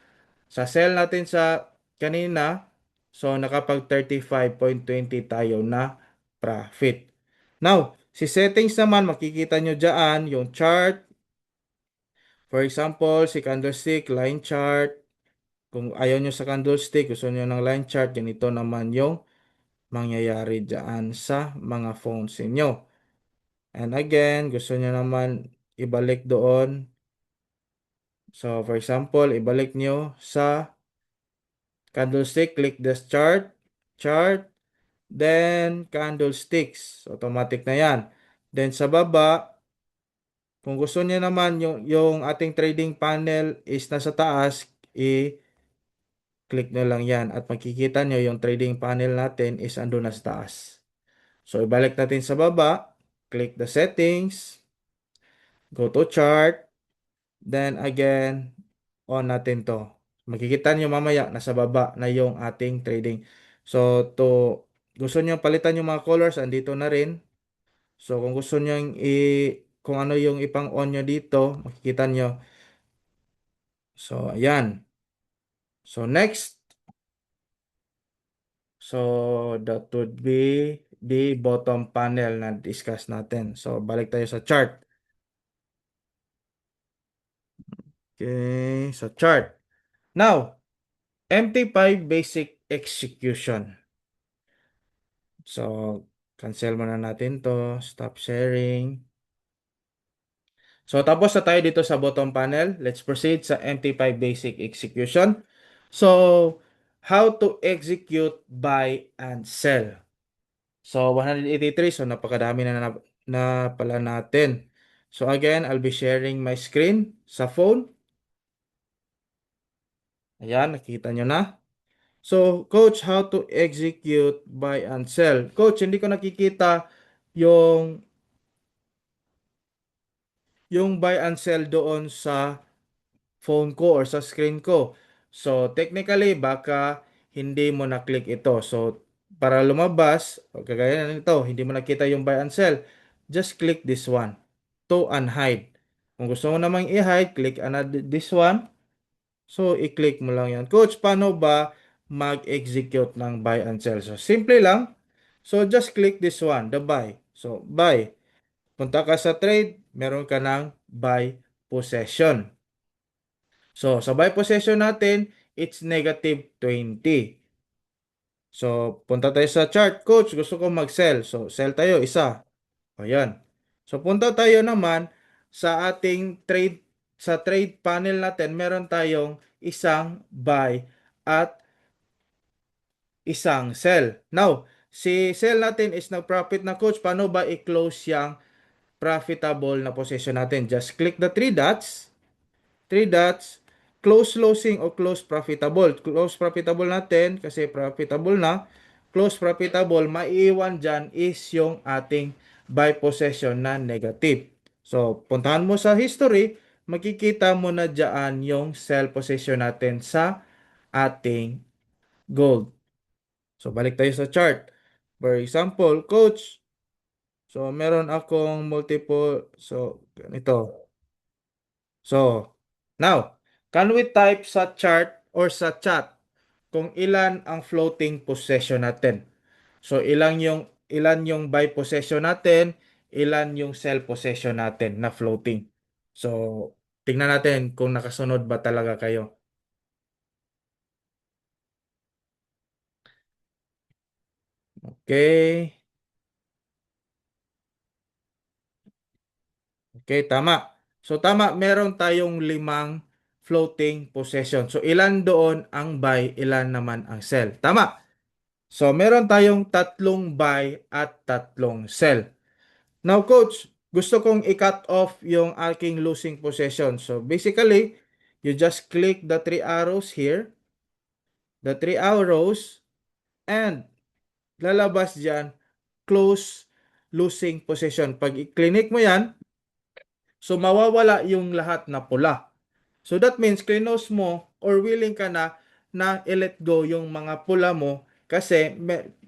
Sa sell natin sa kanina, so, nakapag 35.20 tayo na profit. Now, si settings naman, makikita nyo dyan yung chart. For example, si candlestick, line chart. Kung ayaw nyo sa candlestick, gusto nyo ng line chart, ganito naman yung mangyayari dyan sa mga phones ninyo. And again, gusto nyo naman ibalik doon. So, for example, ibalik nyo sa candlestick, click this chart, then candlesticks. Automatic na yan. Then sa baba, kung gusto niyo naman yung ating trading panel is nasa taas, click nyo lang yan at makikita nyo yung trading panel natin is ando na sa taas. So, ibalik natin sa baba, click the settings, go to chart, then again, on natin to. Makikita nyo mamaya, nasa baba na yung ating trading. So, gusto nyo palitan yung mga colors, andito na rin. So, kung gusto nyo kung ano yung ipang-on nyo dito, makikita nyo. So, ayan. So, next. So, that would be the bottom panel na discuss natin. So, balik tayo sa chart. Okay, sa chart. Now, MT5 basic execution. So, cancel muna natin to. Stop sharing. So, tapos na tayo dito sa bottom panel. Let's proceed sa MT5 basic execution. So, how to execute buy and sell. So, 183. So, napakadami na pala natin. So, again, I'll be sharing my screen sa phone. Ayan, nakita nyo na. So, coach, how to execute buy and sell? Coach, hindi ko nakikita yung buy and sell doon sa phone ko or sa screen ko. So, technically, baka hindi mo na-click ito. So, para lumabas, o kagaya na nito, hindi mo nakita yung buy and sell, just click this one to unhide. Kung gusto mo namang i-hide, click another this one. So, i-click mo lang yan. Coach, paano ba mag-execute ng buy and sell? So, simple lang. So, just click this one, the buy. So, buy. Punta ka sa trade, meron ka ng buy possession. So, sa buy possession natin, it's -20. So, punta tayo sa chart. Coach, gusto ko mag-sell. So, sell tayo, isa. O, yan. So, punta tayo naman sa ating trade, sa trade panel natin, meron tayong isang buy at isang sell. Now, si sell natin is nag-profit na, coach. Paano ba i-close yung profitable na position natin? Just click the three dots, close losing o close profitable. Close profitable natin kasi profitable na. Close profitable, maiiwan dyan is yung ating buy possession na negative. So, puntahan mo sa history, makikita mo na dyan yung sell position natin sa ating gold. So, balik tayo sa chart. For example, coach, so meron akong multiple, so ganito. So, now, can we type sa chart or sa chat kung ilan ang floating possession natin? So, ilan yung buy possession natin, ilan yung sell possession natin na floating. So, tingnan natin kung nakasunod ba talaga kayo. Okay. Okay, tama. So, tama, meron tayong limang floating possession. So, ilan doon ang buy, ilan naman ang sell. Tama. So, meron tayong tatlong buy at tatlong sell. Now, coach, gusto kong i-cut off yung aking losing possession. So, basically, you just click the three arrows here, the three arrows, and lalabas dyan, close losing possession. Pag i-click mo yan, so mawawala yung lahat na pula. So, that means, close mo or willing ka na i-let go yung mga pula mo kasi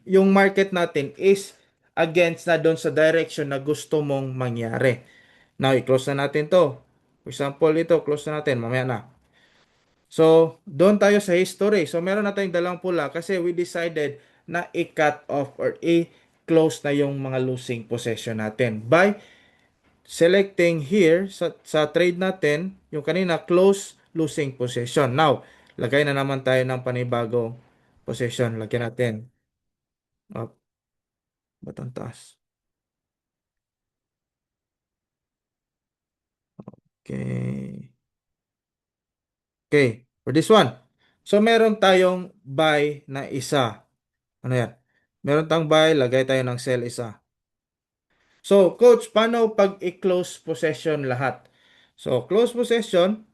yung market natin is against na doon sa direction na gusto mong mangyari. Now, i-close na natin to. For example, ito, close na natin. Mamaya na. So, doon tayo sa history. So, meron na tayong dalang pula kasi we decided na i-cut off or i-close na yung mga losing possession natin by selecting here sa trade natin, yung kanina close losing possession. Now, lagay na naman tayo ng panibagong possession. Lagyan natin. Up, batang taas. Okay. Okay. For this one. So, meron tayong buy na isa. Ano yan? Meron tayong buy, lagay tayo ng sell isa. So, coach, paano pag i-close possession lahat? So, close possession,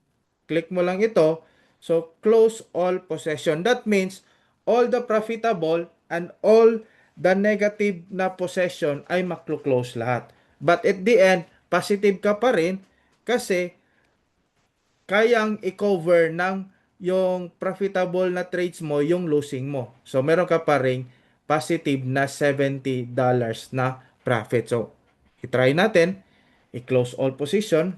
click mo lang ito. So, close all possession. That means, all the profitable and all the negative na possession ay maklo-close lahat. But at the end, positive ka pa rin kasi kayang i-cover ng yung profitable na trades mo, yung losing mo. So, meron ka pa rin positive na $70 na profit. So, i-try natin. I-close all position.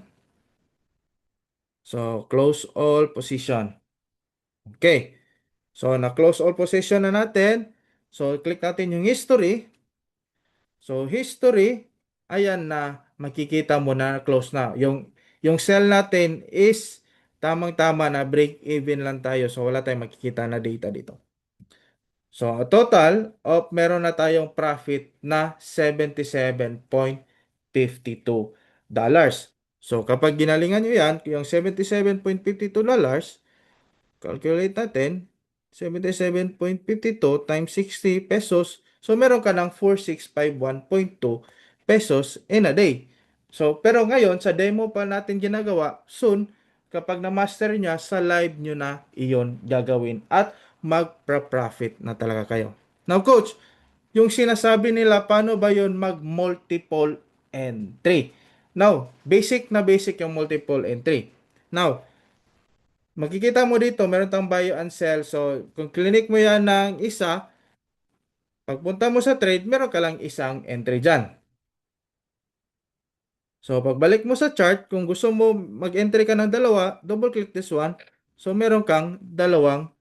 So, close all position. Okay. So, na-close all position na natin. So, click natin yung history. So history, ayan na makikita mo na close na. Yung sell natin is tamang-tama na break even lang tayo. So wala tayong makikita na data dito. So a total of meron na tayong profit na $77.52. So kapag ginalingan nyo yan, yung $77.52, calculate natin, 77.52 times 60 pesos. So, meron ka ng 4,651.2 pesos in a day. So, pero ngayon, sa demo pa natin ginagawa, soon, kapag na-master niya, sa live nyo na iyon gagawin at magpa-profit na talaga kayo. Now, coach, yung sinasabi nila, paano ba yon mag-multiple entry? Now, basic na basic yung multiple entry. Now, makikita mo dito, meron tayong buy and sell. So, kung clinic mo yan ng isa, pagpunta mo sa trade, meron ka lang isang entry dyan. So, pagbalik mo sa chart, kung gusto mo mag-entry ka ng dalawa, double click this one. So, meron kang dalawang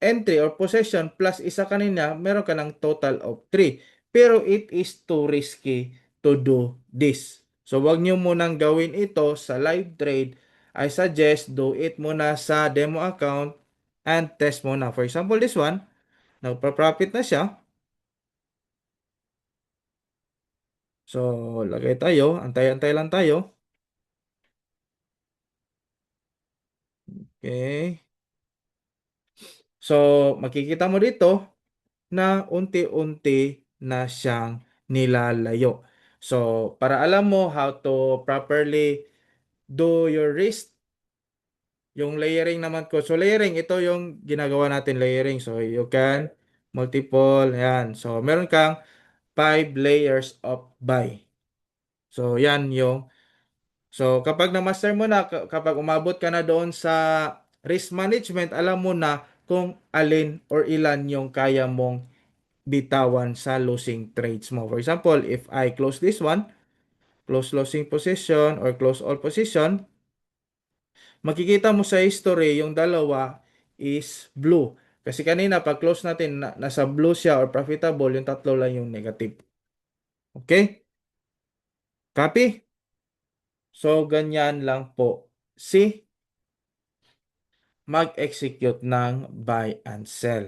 entry or possession plus isa kanina, meron ka ng total of 3. Pero it is too risky to do this. So, wag nyo munang gawin ito sa live trade. I suggest do it muna sa demo account and test muna. For example, this one, nagpa-profit na siya. So, lagay tayo. Antay-antay lang tayo. Okay. So, makikita mo dito na unti-unti na siyang nilalayo. So, para alam mo how to properly do your risk, yung layering naman ko. So, layering, ito yung ginagawa natin layering. So, you can multiple, yan. So, meron kang 5 layers of buy. So, yan yung, so, kapag na-master mo na, kapag umabot ka na doon sa risk management, alam mo na kung alin or ilan yung kaya mong bitawan sa losing trades mo. For example, if I close this one, close losing position or close all position, makikita mo sa history yung dalawa is blue. Kasi kanina pag close natin nasa blue siya or profitable, yung tatlo lang yung negative. Okay? Copy? So ganyan lang po si mag-execute ng buy and sell.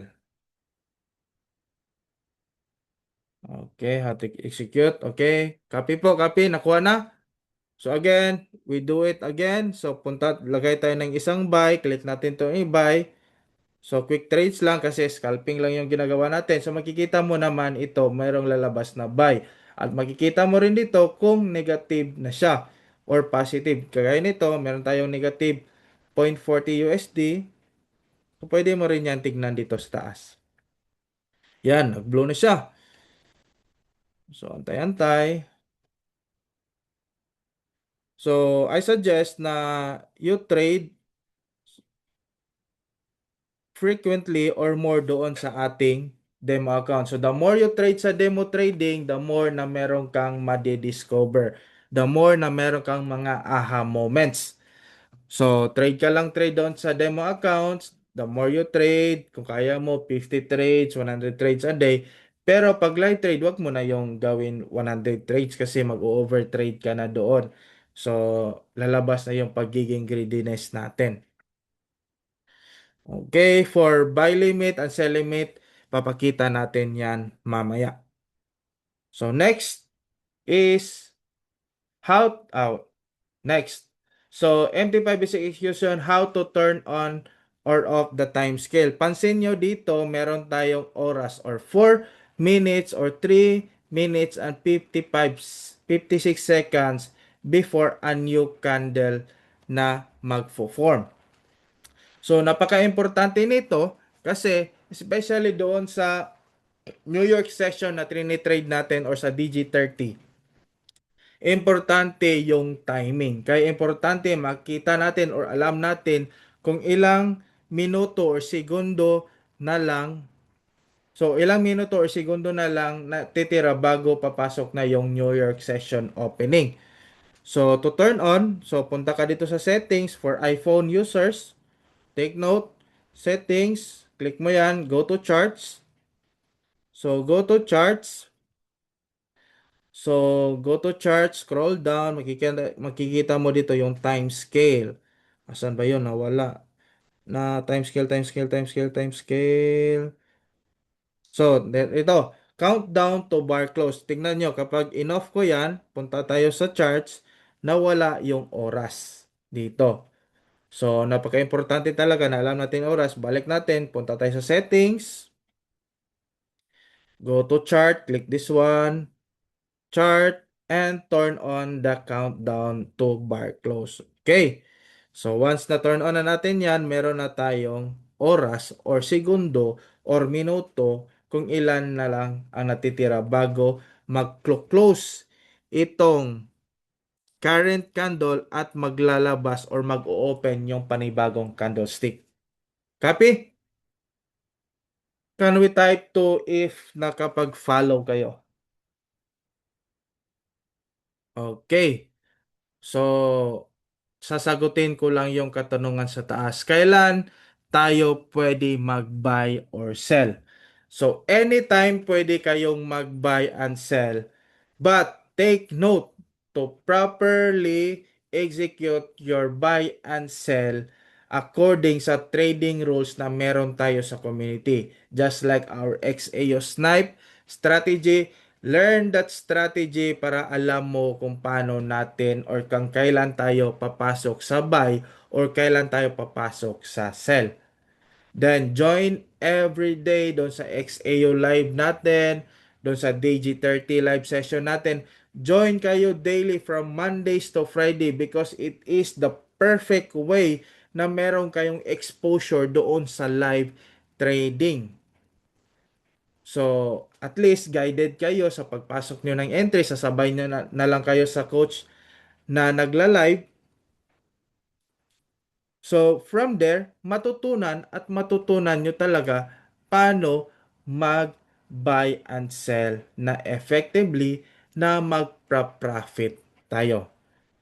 Okay, how to execute. Okay, copy po, copy. Nakuha na. So again, we do it again. So punta, lagay tayo ng isang buy. Click natin to i-buy. So quick trades lang kasi scalping lang yung ginagawa natin. So makikita mo naman ito, mayroong lalabas na buy. At makikita mo rin dito kung negative na siya or positive. Kagaya nito, meron tayong negative 0.40 USD. So pwede mo rin yan tignan dito sa taas. Yan, nag-blow na siya. So antay-antay. So I suggest na you trade frequently or more doon sa ating demo account. So, the more you trade sa demo trading, the more na meron kang madidiscover. The more na meron kang mga aha moments. So, trade ka lang trade doon sa demo accounts. The more you trade, kung kaya mo, 50 trades, 100 trades a day. Pero pag live trade, wag mo na yung gawin 100 trades kasi mag-overtrade ka na doon. So, lalabas na yung pagiging greediness natin. Okay, for buy limit and sell limit, papakita natin yan mamaya. So next is how next. So MT5 basic execution, how to turn on or off the time scale. Pansin nyo dito, meron tayong oras or 4 minutes or 3 minutes and 56 seconds before a new candle na magfo-form. So, napaka-importante nito kasi especially doon sa New York session na trade natin or sa DG30, importante yung timing. Kaya importante makita natin or alam natin kung ilang minuto or segundo na lang. So, ilang minuto or segundo na lang natitira bago papasok na yung New York session opening. So, to turn on, so punta ka dito sa settings for iPhone users. Take note, settings, click mo yan, go to charts. So, go to charts. So, go to chart, scroll down, makikita mo dito yung time scale. Asan ba yun? Nawala. Na time scale, time scale, time scale, time scale. So, ito, countdown to bar close. Tingnan nyo, kapag in-off ko yan, punta tayo sa charts, nawala yung oras dito. So, napaka-importante talaga na alam natin yung oras. Balik natin, punta tayo sa settings, go to chart, click this one, chart, and turn on the countdown to bar close. Okay. So, once na turn on na natin yan, meron na tayong oras or segundo or minuto kung ilan na lang ang natitira bago mag-close itong current candle at maglalabas or mag-open yung panibagong candlestick. Copy? Can we type to if nakapag-follow kayo? Okay. So, sasagutin ko lang yung katanungan sa taas. Kailan tayo pwede mag-buy or sell? So, anytime pwede kayong mag-buy and sell. But take note to properly execute your buy and sell according sa trading rules na meron tayo sa community. Just like our XAO Snipe strategy, learn that strategy para alam mo kung paano natin or kung kailan tayo papasok sa buy or kailan tayo papasok sa sell. Then, join every day doon sa XAO live natin, doon sa DG30 live session natin. Join kayo daily from Mondays to Friday because it is the perfect way na meron kayong exposure doon sa live trading. So, at least guided kayo sa pagpasok nyo ng entry, sasabay nyo na lang kayo sa coach na nagla-live. So, from there, matutunan at matutunan nyo talaga paano mag-buy and sell na effectively na mag-profit tayo.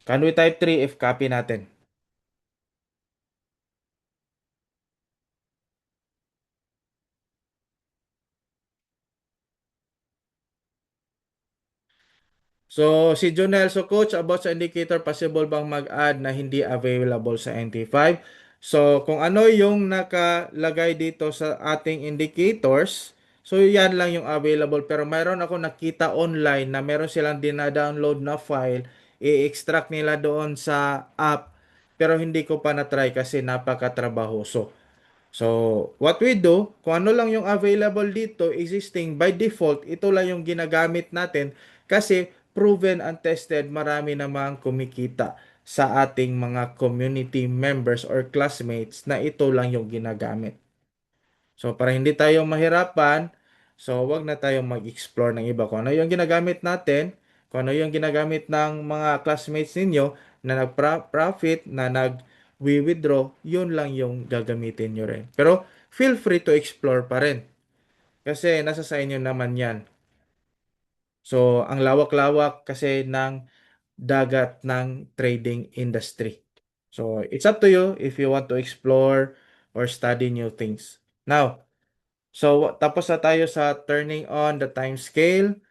Can we type 3 if copy natin? So, si Jonel, so coach, about sa indicator, possible bang mag-add na hindi available sa NT5? So, kung ano yung nakalagay dito sa ating indicators, so yan lang yung available. Pero mayroon ako nakita online na meron silang dina-download na file, i-extract nila doon sa app, pero hindi ko pa na-try kasi napakatrabahoso. So, what we do, kung ano lang yung available dito, existing by default, ito lang yung ginagamit natin kasi proven and tested, marami namang kumikita sa ating mga community members or classmates na ito lang yung ginagamit. So, para hindi tayo mahirapan, so wag na tayong mag-explore ng iba. Kung ano yung ginagamit natin, kung ano yung ginagamit ng mga classmates ninyo na nag-profit, na nag-withdraw, yun lang yung gagamitin nyo rin. Pero, feel free to explore pa rin. Kasi nasa sa inyo naman yan. So, ang lawak-lawak kasi ng dagat ng trading industry. So, it's up to you if you want to explore or study new things. Now, so, tapos na tayo sa turning on the time scale.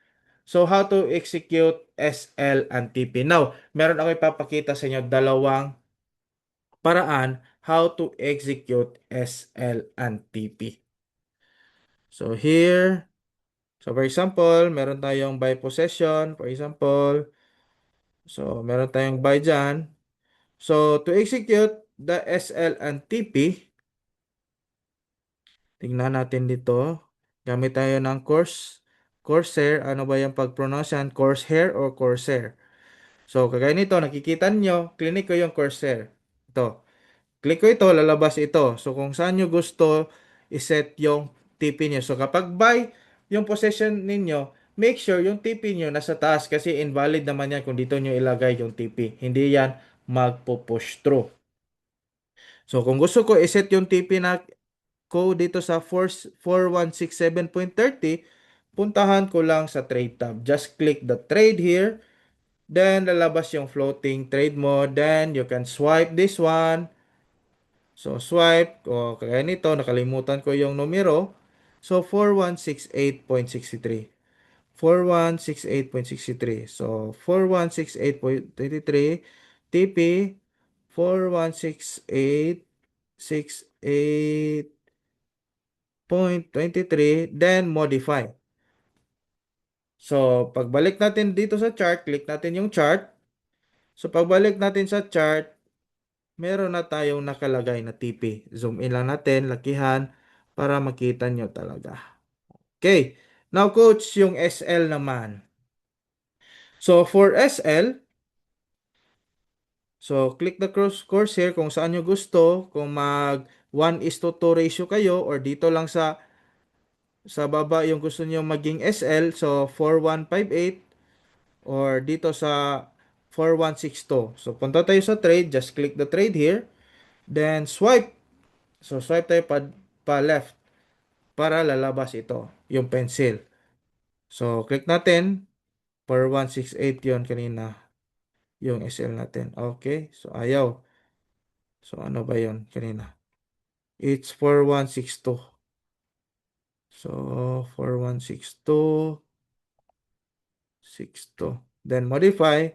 So, how to execute SL and TP. Now, meron ako ipapakita sa inyo dalawang paraan how to execute SL and TP. So, here, so for example, meron tayong buy possession, for example. So, meron tayong buy dyan. So, to execute the SL and TP, tingnan natin dito. Gamit tayo ng Corsair. Ano ba yung pag-pronounce yan? Corsair or Corsair? So, kagaya nito, nakikita nyo, clinic ko yung Corsair. Ito. Click ko ito, lalabas ito. So, kung saan nyo gusto iset yung TP nyo. So, kapag buy yung possession ninyo, make sure yung TP nyo nasa taas kasi invalid naman yan kung dito nyo ilagay yung TP. Hindi yan magpo-push through. So, kung gusto ko iset yung TP na ko dito sa 4167.30, puntahan ko lang sa trade tab. Just click the trade here. Then, lalabas yung floating trade mo. Then, you can swipe this one. So, swipe. O, kaya nito, nakalimutan ko yung numero. So, 4168.63. 4168.63. So, 4168.23 TP 4168.23 then modify. So, pagbalik natin dito sa chart, click natin yung chart. So, pagbalik natin sa chart, meron na tayong nakalagay na TP. Zoom in lang natin, lakihan, para makita nyo talaga. Okay. Now, coach, yung SL naman. So, for SL, so click the course here kung saan nyo gusto. Kung mag 1:2 ratio kayo or dito lang sa baba yung gusto nyo maging SL. So, 4158 or dito sa 4162. So, punta tayo sa trade. Just click the trade here. Then, swipe. So, swipe tayo pa left para lalabas ito, yung pencil. So, click natin. 4168 yon kanina. Yung SL natin. Okay. So, ayaw. So, ano ba yon kanina? It's 4162. So, 4162. 62. Then, modify.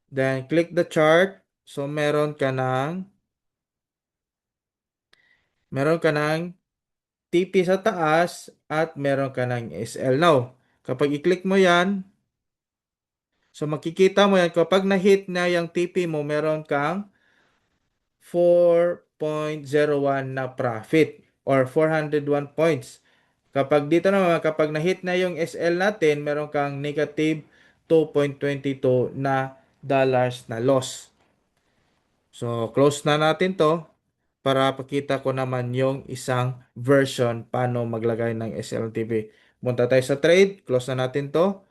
Then, click the chart. So, meron ka ng TP sa taas at meron ka ng SL. Now, kapag i-click mo yan, so makikita mo yan, kapag na-hit na yung TP mo, meron kang 4.01 na profit or 401 points. Kapag dito naman, kapag na-hit na yung SL natin, meron kang negative 2.22 na dollars na loss. So, close na natin to para pakita ko naman yung isang version paano maglagay ng SLTP. Punta tayo sa trade, close na natin to.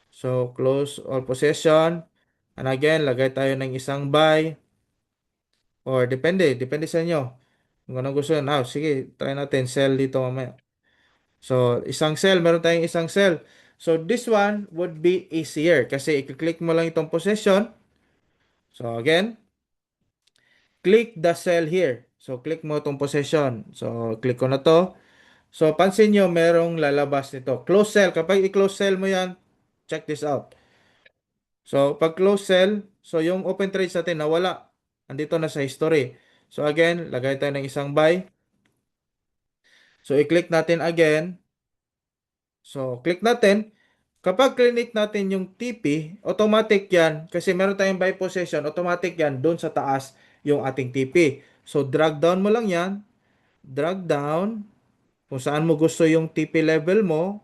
So, close all possession. And again, lagay tayo ng isang buy. Or depende sa inyo. Kung anong gusto nyo. Sige, try natin sell dito mamaya. So, isang sell, meron tayong isang sell. So, this one would be easier kasi i-click mo lang itong possession. So, again, click the cell here. So, click mo itong possession. So, click ko na to. So, pansin nyo, merong lalabas nito. Close cell. Kapag i-close cell mo yan, check this out. So, pag close cell, so yung open trades natin nawala. Andito na sa history. So, again, lagay tayo ng isang buy. So, i-click natin again. So, click natin. Kapag click natin yung TP, automatic yan. Kasi meron tayong buy position, automatic yan doon sa taas yung ating TP. So, drag down mo lang yan. Drag down. Kung saan mo gusto yung TP level mo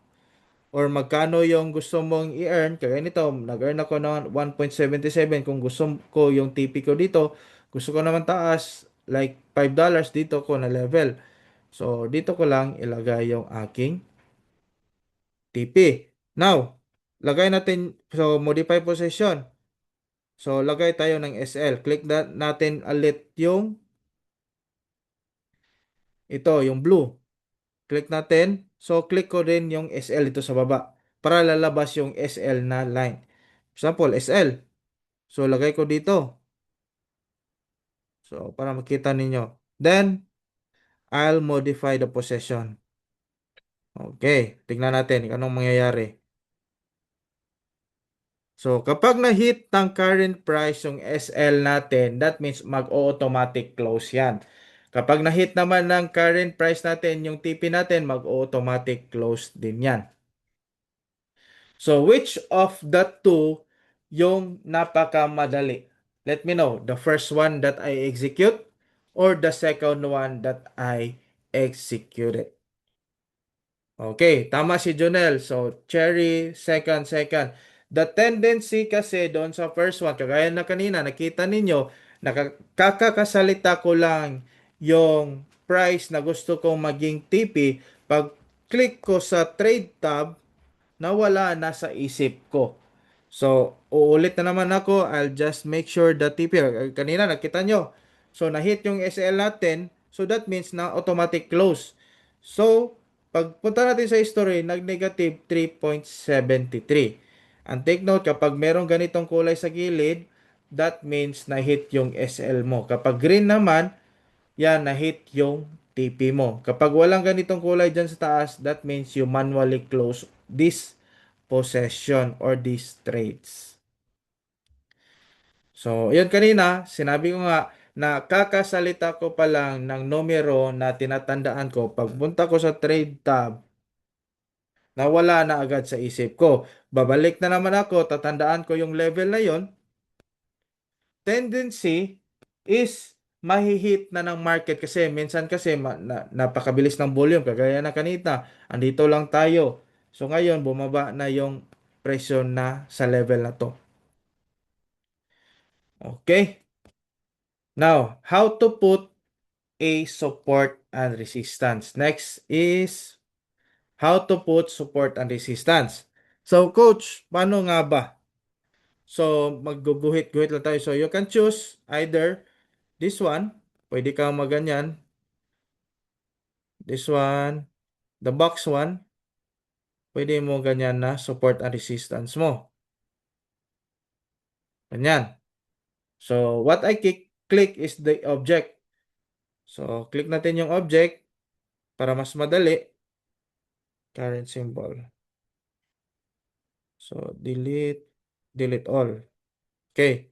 or magkano yung gusto mong i-earn. Kaya nito, nag-earn ako ng 1.77. Kung gusto ko yung TP ko dito, gusto ko naman taas, like $5 dito ko na level. So, dito ko lang ilagay yung aking TP. Now, lagay natin, so modify position. So, lagay tayo ng SL. Click natin ulit yung blue. Click natin. So, click ko din yung SL dito sa baba para lalabas yung SL na line. Example, SL. So, lagay ko dito. So, para makita ninyo. Then, I'll modify the position. Okay. Tignan natin kung anong mangyayari. So, kapag na-hit ng current price yung SL natin, that means mag-automatic close yan. Kapag na-hit naman ng current price natin yung TP natin, mag-automatic close din yan. So, which of the two yung napakamadali? Let me know. The first one that I execute or the second one that I executed. Okay, tama si Jonel. So, cherry, second. The tendency kasi doon sa first one, kagaya na kanina, nakita ninyo, nakakakasalita ko lang yung price na gusto kong maging TP. Pag click ko sa trade tab, nawala na sa isip ko. So, uulit na naman ako. I'll just make sure the TP. Kanina, nakita nyo. So, na-hit yung SL natin. So, that means na automatic close. So, pagpunta natin sa history, nag-negative 3.73. And take note, kapag merong ganitong kulay sa gilid, that means na-hit yung SL mo. Kapag green naman, yan, na-hit yung TP mo. Kapag walang ganitong kulay dyan sa taas, that means you manually close this possession or these trades. So, yun kanina, sinabi ko nga na kakasalita ko pa lang ng numero na tinatandaan ko. Pagpunta ko sa trade tab, nawala na agad sa isip ko. Babalik na naman ako, tatandaan ko yung level na yon. Tendency is mahihit na ng market kasi minsan kasi napakabilis ng volume kagaya na kanina. Andito lang tayo. So ngayon bumaba na yung presyo na sa level na to. Okay? Now, how to put a support and resistance. Next is how to put support and resistance. So, coach, paano nga ba? So, magguguhit-guhit lang tayo. So, you can choose either this one. Pwede kang maganyan. This one. The box one. Pwede mo ganyan na support and resistance mo. Ganyan. So, what I click is the object. So, click natin yung object para mas madali. Current symbol. So, delete all. Okay.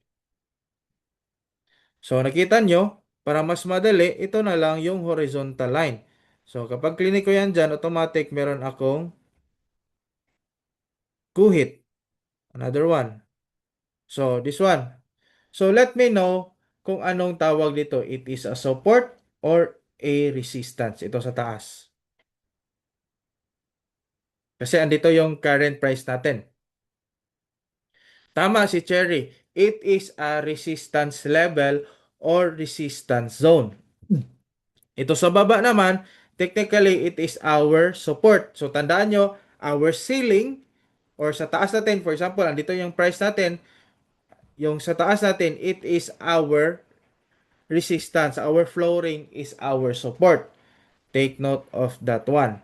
So, nakita nyo, para mas madali, ito na lang yung horizontal line. So, kapag klinik ko yan dyan, automatic meron akong guhit. Another one. So, this one. So, let me know kung anong tawag dito. It is a support or a resistance. Ito sa taas. Kasi andito yung current price natin. Tama si Cherry. It is a resistance level or resistance zone. Ito sa baba naman, technically it is our support. So tandaan nyo, our ceiling or sa taas natin, for example, andito yung price natin, yung sa taas natin, it is our resistance. Our flooring is our support. Take note of that one.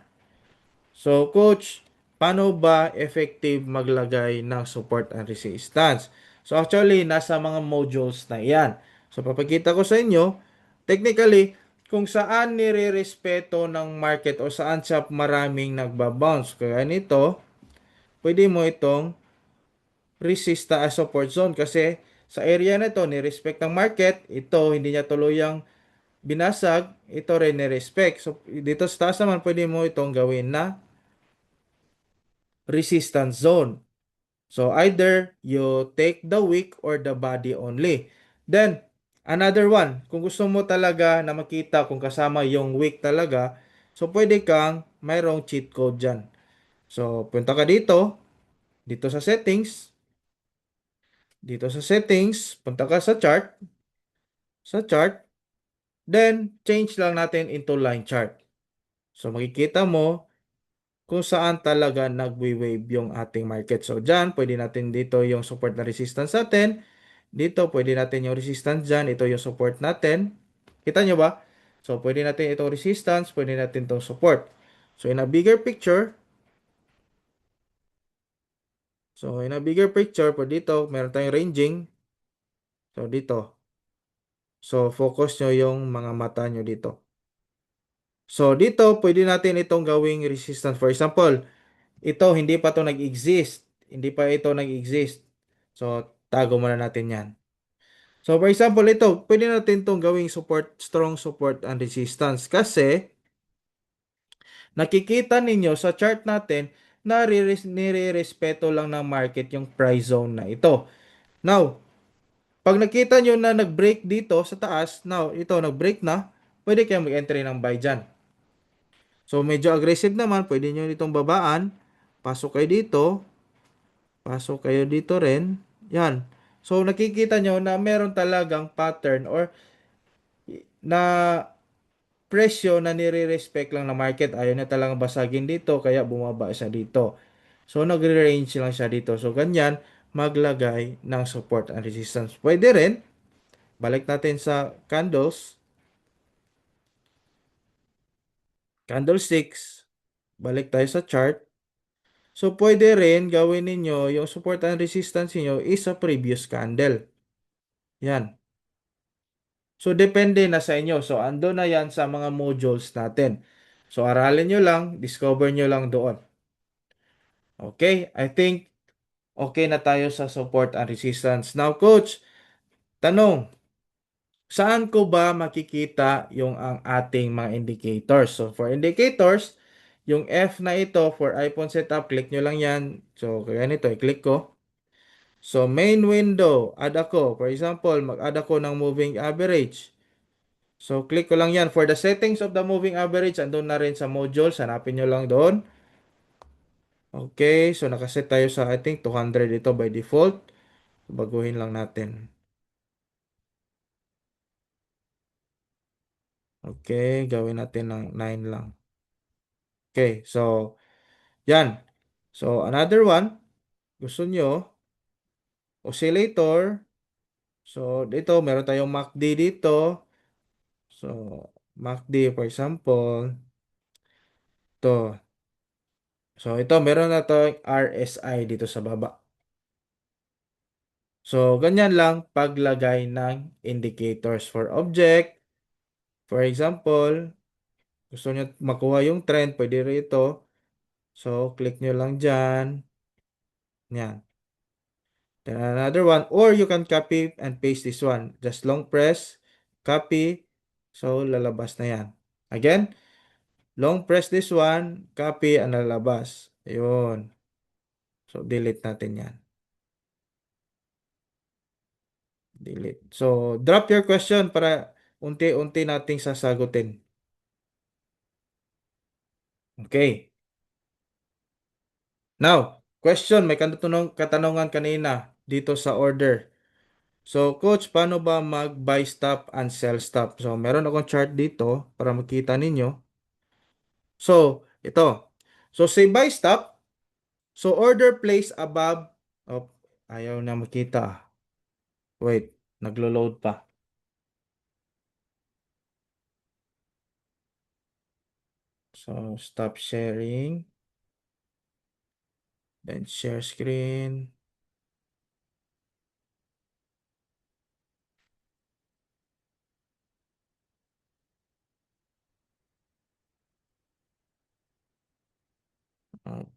So, coach, paano ba effective maglagay ng support and resistance? So, actually, nasa mga modules na yan. So, papakita ko sa inyo, technically, kung saan nire-respeto ng market o saan siya maraming nagbabounce. Kaya nito, pwede mo itong resist as support zone kasi sa area na ito, ni-respect ng market, ito hindi niya tuluyang binasag, ito rin ni-respect. So, dito sa taas naman, pwede mo itong gawin na resistance zone. So either you take the wick or the body only. Then, another one, kung gusto mo talaga na makita kung kasama yung wick talaga, so pwede kang mayroong cheat code dyan. So, punta ka dito sa settings, punta ka sa chart, then change lang natin into line chart. So, makikita mo kung saan talaga nagwe-wave yung ating market. So, dyan, pwede natin dito yung support na resistance natin. Dito, pwede natin yung resistance dyan. Ito yung support natin. Kita nyo ba? So, pwede natin itong resistance, pwede natin itong support. So, in a bigger picture, po dito, meron tayong ranging. So, dito. So, focus nyo yung mga mata nyo dito. So, dito, pwede natin itong gawing resistance. For example, ito, hindi pa to nag-exist. Hindi pa ito nag-exist. So, tago muna natin yan. So, for example, ito, pwede natin itong gawing support, strong support and resistance. Kasi, nakikita ninyo sa chart natin na nire-respeto lang ng market yung price zone na ito. Now, pag nakita nyo na nag-break dito sa taas, now, ito, nag-break na, pwede kayong mag-entry ng buy dyan. So, medyo aggressive naman, pwede nyo itong babaan. Pasok kayo dito. Pasok kayo dito rin. Yan. So, nakikita nyo na meron talagang pattern or na presyo na nire-respect lang na market. Ayaw na talagang basagin dito, kaya bumaba siya dito. So, nagre-range lang siya dito. So, ganyan, maglagay ng support and resistance. Pwede rin. Balik natin sa candles. Candlesticks. Balik tayo sa chart. So, pwede rin gawin ninyo yung support and resistance niyo is sa previous candle. Yan. So, depende na sa inyo. So, ando na yan sa mga modules natin. So, aralin nyo lang, discover nyo lang doon. Okay, I think okay na tayo sa support and resistance. Now, coach, tanong, saan ko ba makikita yung ang ating mga indicators? So, for indicators, yung F na ito for iPhone setup, click nyo lang yan. So, kaya nito, i-click ko. So, main window, add ako. For example, mag-add ako ng moving average. So, click ko lang yan. For the settings of the moving average, andun na rin sa modules. Hanapin nyo lang doon. Okay, so nakaset tayo sa, I think, 200 ito by default. Baguhin lang natin. Okay, gawin natin ng 9 lang. Okay, so, yan. So, another one, gusto nyo, oscillator. So, dito, meron tayong MACD dito. So, MACD, for example, to. So, ito, meron na tayong RSI dito sa baba. So, ganyan lang paglagay ng indicators for object. For example, gusto nyo makuha yung trend, pwede rito. So, click nyo lang dyan. Yan. Then another one, or you can copy and paste this one. Just long press, copy. So, lalabas na yan. Again, long press this one, copy, and lalabas. Ayun. So, delete natin yan. Delete. So, drop your question para unti-unti nating sasagutin. Okay. Now, question, may katanungan kanina dito sa order. So, coach, paano ba mag-buy stop and sell stop? So, meron akong chart dito para makita ninyo. So, ito. So, say buy stop. So, order place above. Oh, ayaw na makita. Wait, naglo-load pa. So, stop sharing. Then, share screen.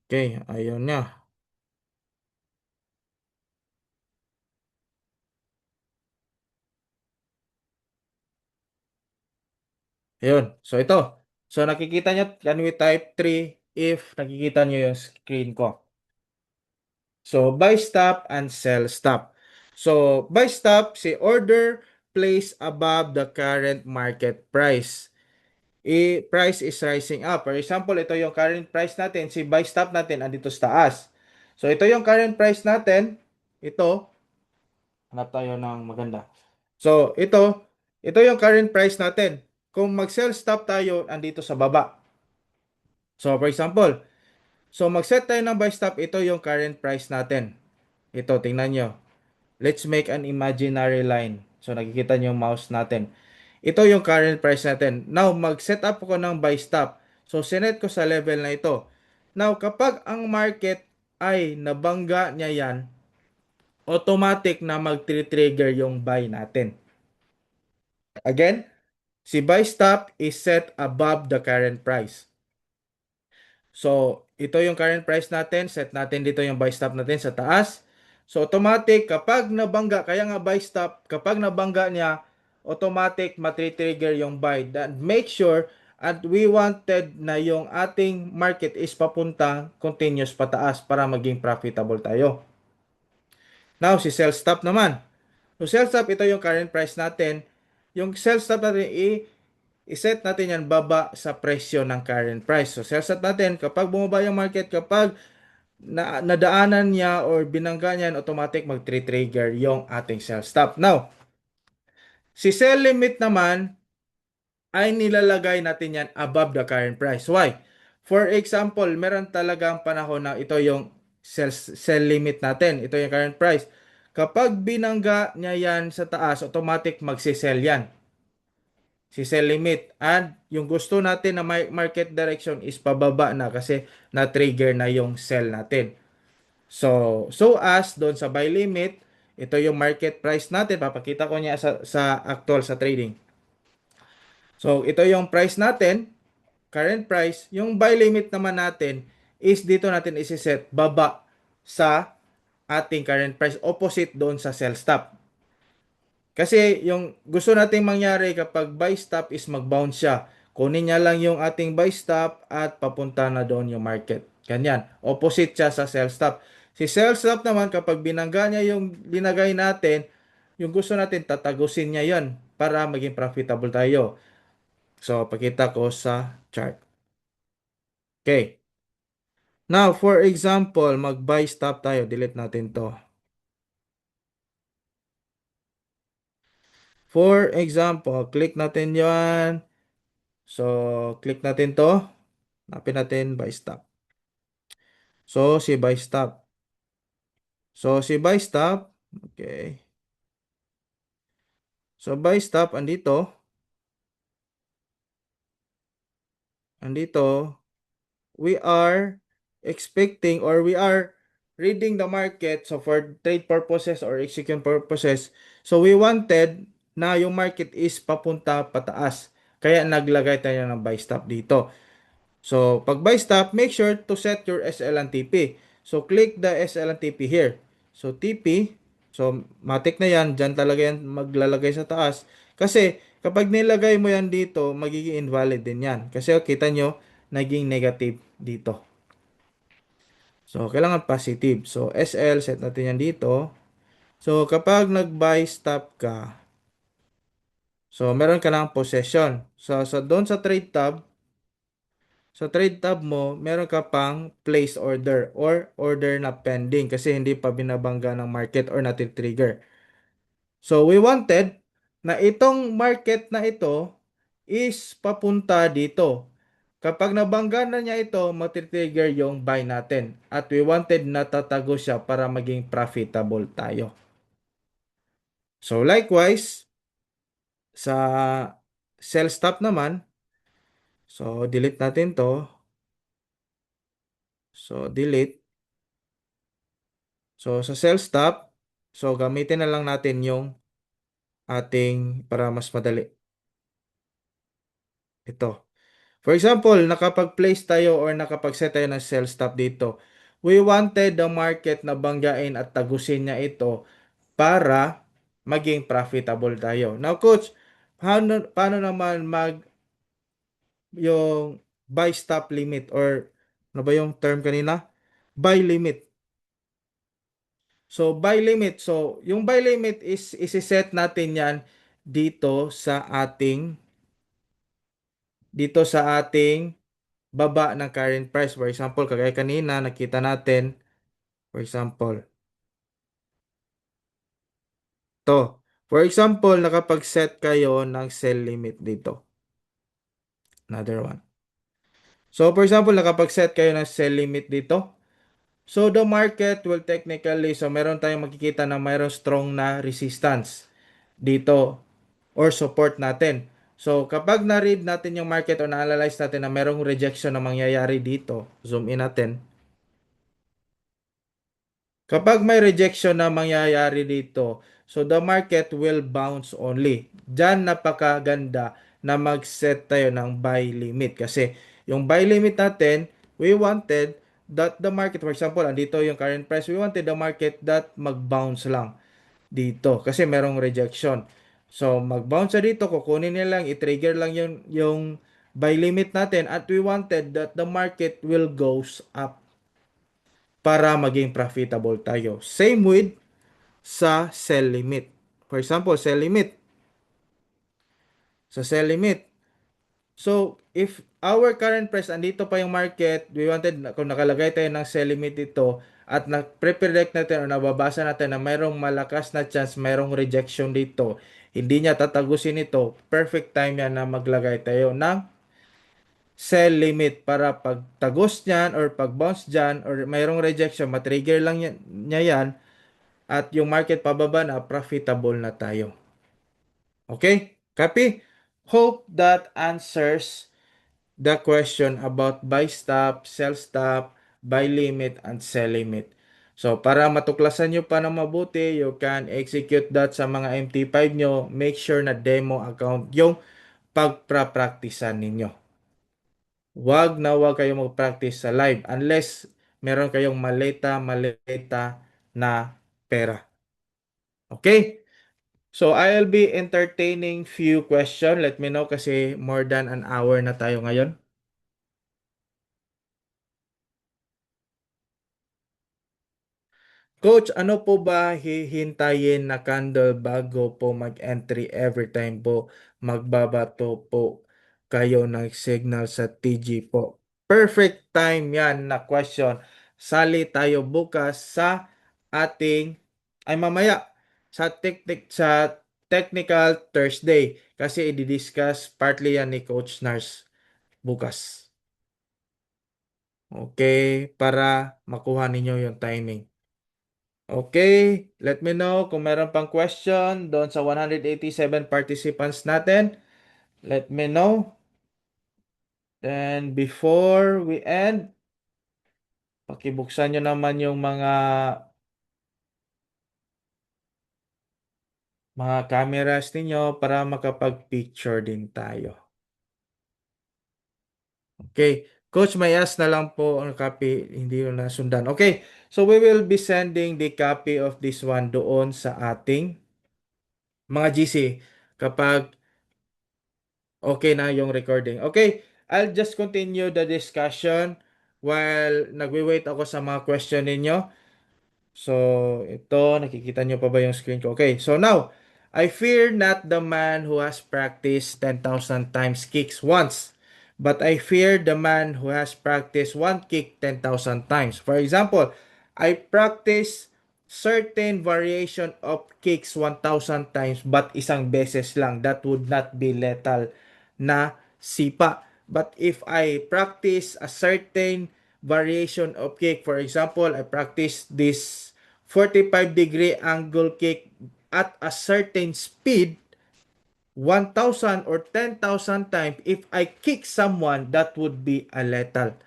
Okay, ayaw na. Ayun. So, ito. So, nakikita nyo, can we type 3 if nakikita nyo yung screen ko? So, buy stop and sell stop. So, buy stop, si order place above the current market price. Price is rising up. For example, ito yung current price natin. Si buy stop natin andito sa taas. So, ito yung current price natin. Ito. Hanap tayo ng maganda. So, ito yung current price natin. Kung mag-sell stop tayo, andito sa baba. So, for example, so mag-set tayo ng buy stop. Ito yung current price natin. Ito, tingnan nyo. Let's make an imaginary line. So, nakikita nyo yung mouse natin. Ito yung current price natin. Now, mag-set up ko ng buy stop. So, sinet ko sa level na ito. Now, kapag ang market ay nabangga niya yan, automatic na mag-trigger yung buy natin. Again, si buy stop is set above the current price. So, ito yung current price natin. Set natin dito yung buy stop natin sa taas. So, automatic, kapag nabangga, kaya nga buy stop, kapag nabangga niya, automatic matri-trigger yung buy. That make sure at we wanted na yung ating market is papunta continuous pataas para maging profitable tayo. Now, si sell stop naman. So, sell stop, ito yung current price natin. Yung sell stop natin, i-set natin yan baba sa presyo ng current price. So, sell stop natin, kapag bumaba yung market, kapag nadaanan niya or binangga niya, automatic mag-trigger yung ating sell stop. Now, si sell limit naman, ay nilalagay natin yan above the current price. Why? For example, meron talagang panahon na ito yung sell limit natin. Ito yung current price. Kapag binangga niya yan sa taas, automatic magsisell yan. Si sell limit. And yung gusto natin na market direction is pababa na kasi na-trigger na yung sell natin. So as doon sa buy limit, ito yung market price natin. Papakita ko niya sa actual sa trading. So ito yung price natin, current price. Yung buy limit naman natin is dito natin isiset baba sa ating current price opposite doon sa sell stop. Kasi yung gusto nating mangyari kapag buy stop is mag-bounce siya. Kunin niya lang yung ating buy stop at papunta na doon yung market. Ganyan. Opposite siya sa sell stop. Si sell stop naman kapag binangga niya yung linagay natin, yung gusto natin tatagusin niya yan para maging profitable tayo. So, pakita ko sa chart. Okay. Now, for example, mag-buy stop tayo. Delete natin to. For example, click natin yan. So, click natin to. Hanapin natin buy stop. So, si buy stop. So, si buy stop. Okay. So, buy stop, andito. Andito. We are expecting or we are reading the market. So, for trade purposes or execution purposes. So, we wanted na yung market is papunta pataas. Kaya naglagay tayo ng buy stop dito. So, pag buy stop, make sure to set your SL and TP. So, click the SL and TP here. So, TP, so, matik na yan. Diyan talaga yan maglalagay sa taas. Kasi, kapag nilagay mo yan dito, magiging invalid din yan. Kasi, kita nyo, naging negative dito. So, kailangan positive. So, SL, set natin yan dito. So, kapag nag-buy stop ka, so, meron ka lang possession. So, doon sa trade tab, sa trade tab mo, meron ka pang place order or order na pending kasi hindi pa binabangga ng market or natitrigger. So, we wanted na itong market na ito is papunta dito. Kapag nabangga na niya ito, matitrigger yung buy natin. At we wanted na tatago siya para maging profitable tayo. So, likewise, sa sell stop naman, so delete natin to. So, delete. So, sa sell stop, so gamitin na lang natin yung ating para mas madali. Ito. For example, nakapag-place tayo or nakapag-set tayo ng sell stop dito. We wanted the market na banggain at tagusin niya ito para maging profitable tayo. Now, coach, paano naman yung buy stop limit or ano ba yung term kanina? Buy limit. So, buy limit. So, yung buy limit is isi-set natin yan dito sa ating baba ng current price. For example, kagaya kanina, nakita natin, for example, to. For example, nakapag-set kayo ng sell limit dito. Another one. So, for example, nakapag-set kayo ng sell limit dito. So, the market will technically, so meron tayong makikita na mayroong strong na resistance dito or support natin. So, kapag na-read natin yung market o na-analyze natin na merong rejection na mangyayari dito, zoom in natin. Kapag may rejection na mangyayari dito, so the market will bounce only. Diyan napakaganda na mag-set tayo ng buy limit. Kasi yung buy limit natin, we wanted that the market, for example, andito yung current price, we wanted the market that mag-bounce lang dito kasi merong rejection. So, mag-bounce siya dito, kukunin niya lang, i-trigger lang yung buy limit natin at we wanted that the market will goes up para maging profitable tayo. Same with sa sell limit. For example, sell limit. Sa sell limit. So, if our current price, andito pa yung market, we wanted, kung nakalagay tayo ng sell limit dito, at na-predict natin o nababasa natin na mayroong malakas na chance, mayroong rejection dito, hindi niya tatagusin ito, perfect time yan na maglagay tayo ng sell limit para pag tagos niyan or pag bounce dyan or mayroong rejection, matrigger lang niya yan at yung market pababa na, profitable na tayo. Okay? Copy? Hope that answers the question about buy stop, sell stop, buy limit, and sell limit. So, para matuklasan nyo pa ng mabuti, you can execute that sa mga MT5 nyo. Make sure na demo account yung pagprapraktisan ninyo. wag kayong mag-practice sa live unless meron kayong maleta na pera. Okay? So I'll be entertaining few question. Let me know kasi more than an hour na tayo ngayon. Coach, ano po ba hihintayin na candle bago po mag-entry every time po magbabato po kayo ng signal sa TG po? Perfect time yan na question. Sali tayo bukas sa ating, ay mamaya, sa Technical Thursday kasi i-discuss partly yan ni Coach Nars bukas. Okay, para makuha ninyo yung timing. Okay, let me know kung meron pang question doon sa 187 participants natin. Let me know. And before we end, pakibuksan nyo naman yung mga cameras ninyo para makapag-picture din tayo. Okay, Coach, may ask na lang po ang copy, hindi ko nasundan. Okay, so we will be sending the copy of this one doon sa ating mga GC kapag okay na yung recording. Okay, I'll just continue the discussion while nagwi-wait ako sa mga question ninyo. So, ito, nakikita nyo pa ba yung screen ko? Okay, so now, I fear not the man who has practiced 10,000 times kicks once, but I fear the man who has practiced one kick 10,000 times. For example, I practice certain variation of kicks 1,000 times, but isang beses lang. That would not be lethal na sipa. But if I practice a certain variation of kick, for example, I practice this 45-degree angle kick at a certain speed, 1,000 or 10,000 times, if I kick someone, that would be a lethal.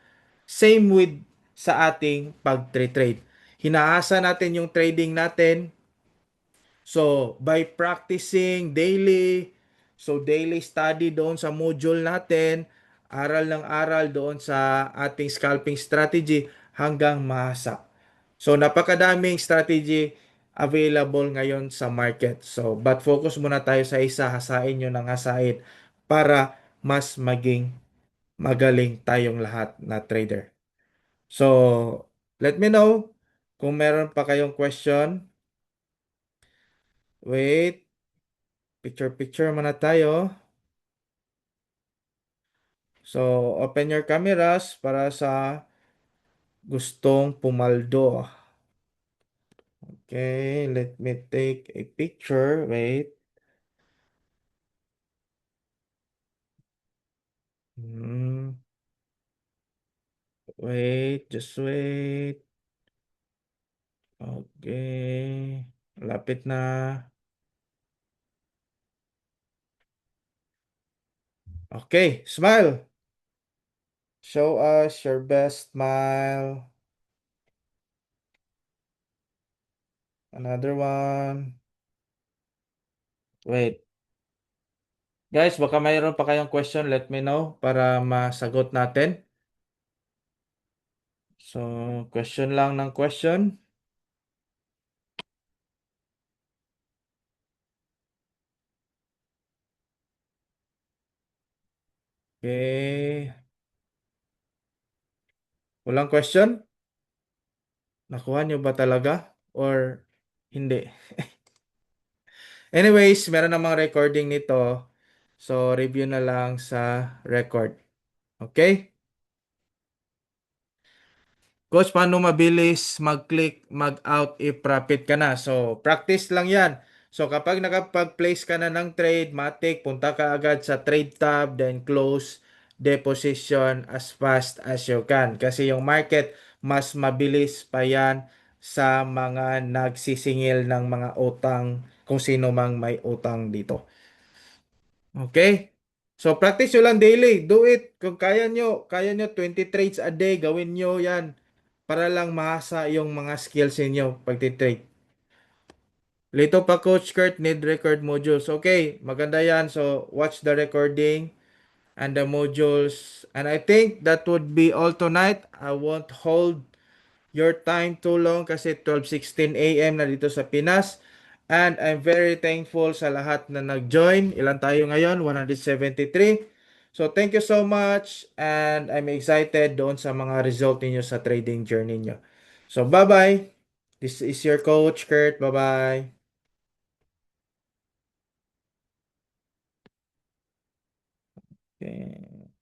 Same with sa ating pag-trade. Hinaasa natin yung trading natin. So, by practicing daily, so daily study doon sa module natin, aral ng aral doon sa ating scalping strategy hanggang mahasa. So, napakadaming strategy available ngayon sa market. So, but focus muna tayo sa isa, hasain nyo ng hasain para mas maging magaling tayong lahat na trader. So, let me know kung meron pa kayong question. Wait, picture muna tayo. So, open your cameras para sa gustong pumaldo. Okay, let me take a picture. Wait. Hmm. Wait, just wait. Okay. Lapit na. Okay, smile. Show us your best smile. Another one. Wait. Guys, baka mayroon pa kayong question, let me know para masagot natin. So, question lang ng question. Okay. Walang question? Nakuha nyo ba talaga? Or hindi? Anyways, meron namang recording nito. So, review na lang sa record. Okay? Coach, paano mabilis mag-click, mag-out if profit ka na? So, practice lang yan. So, kapag nakapag-place ka na ng trade, matik, punta ka agad sa trade tab, then close the position as fast as you can. Kasi yung market, mas mabilis pa yan sa mga nagsisingil ng mga utang, kung sino mang may utang dito. Okay? So, practice nyo lang daily. Do it. Kung kaya nyo 20 trades a day, gawin nyo yan para lang mahasa yung mga skills ninyo pagtitrade. Lito pa Coach Kurt, need record modules. Okay, maganda yan. So, watch the recording. and the modules. And I think that would be all tonight. I won't hold your time too long kasi 12:16 a.m. na dito sa Pinas. And I'm very thankful sa lahat na nag-join. Ilan tayo ngayon? 173. So thank you so much and I'm excited doon sa mga result ninyo sa trading journey nyo. So bye-bye. This is your coach Kurt. Bye-bye. Okay.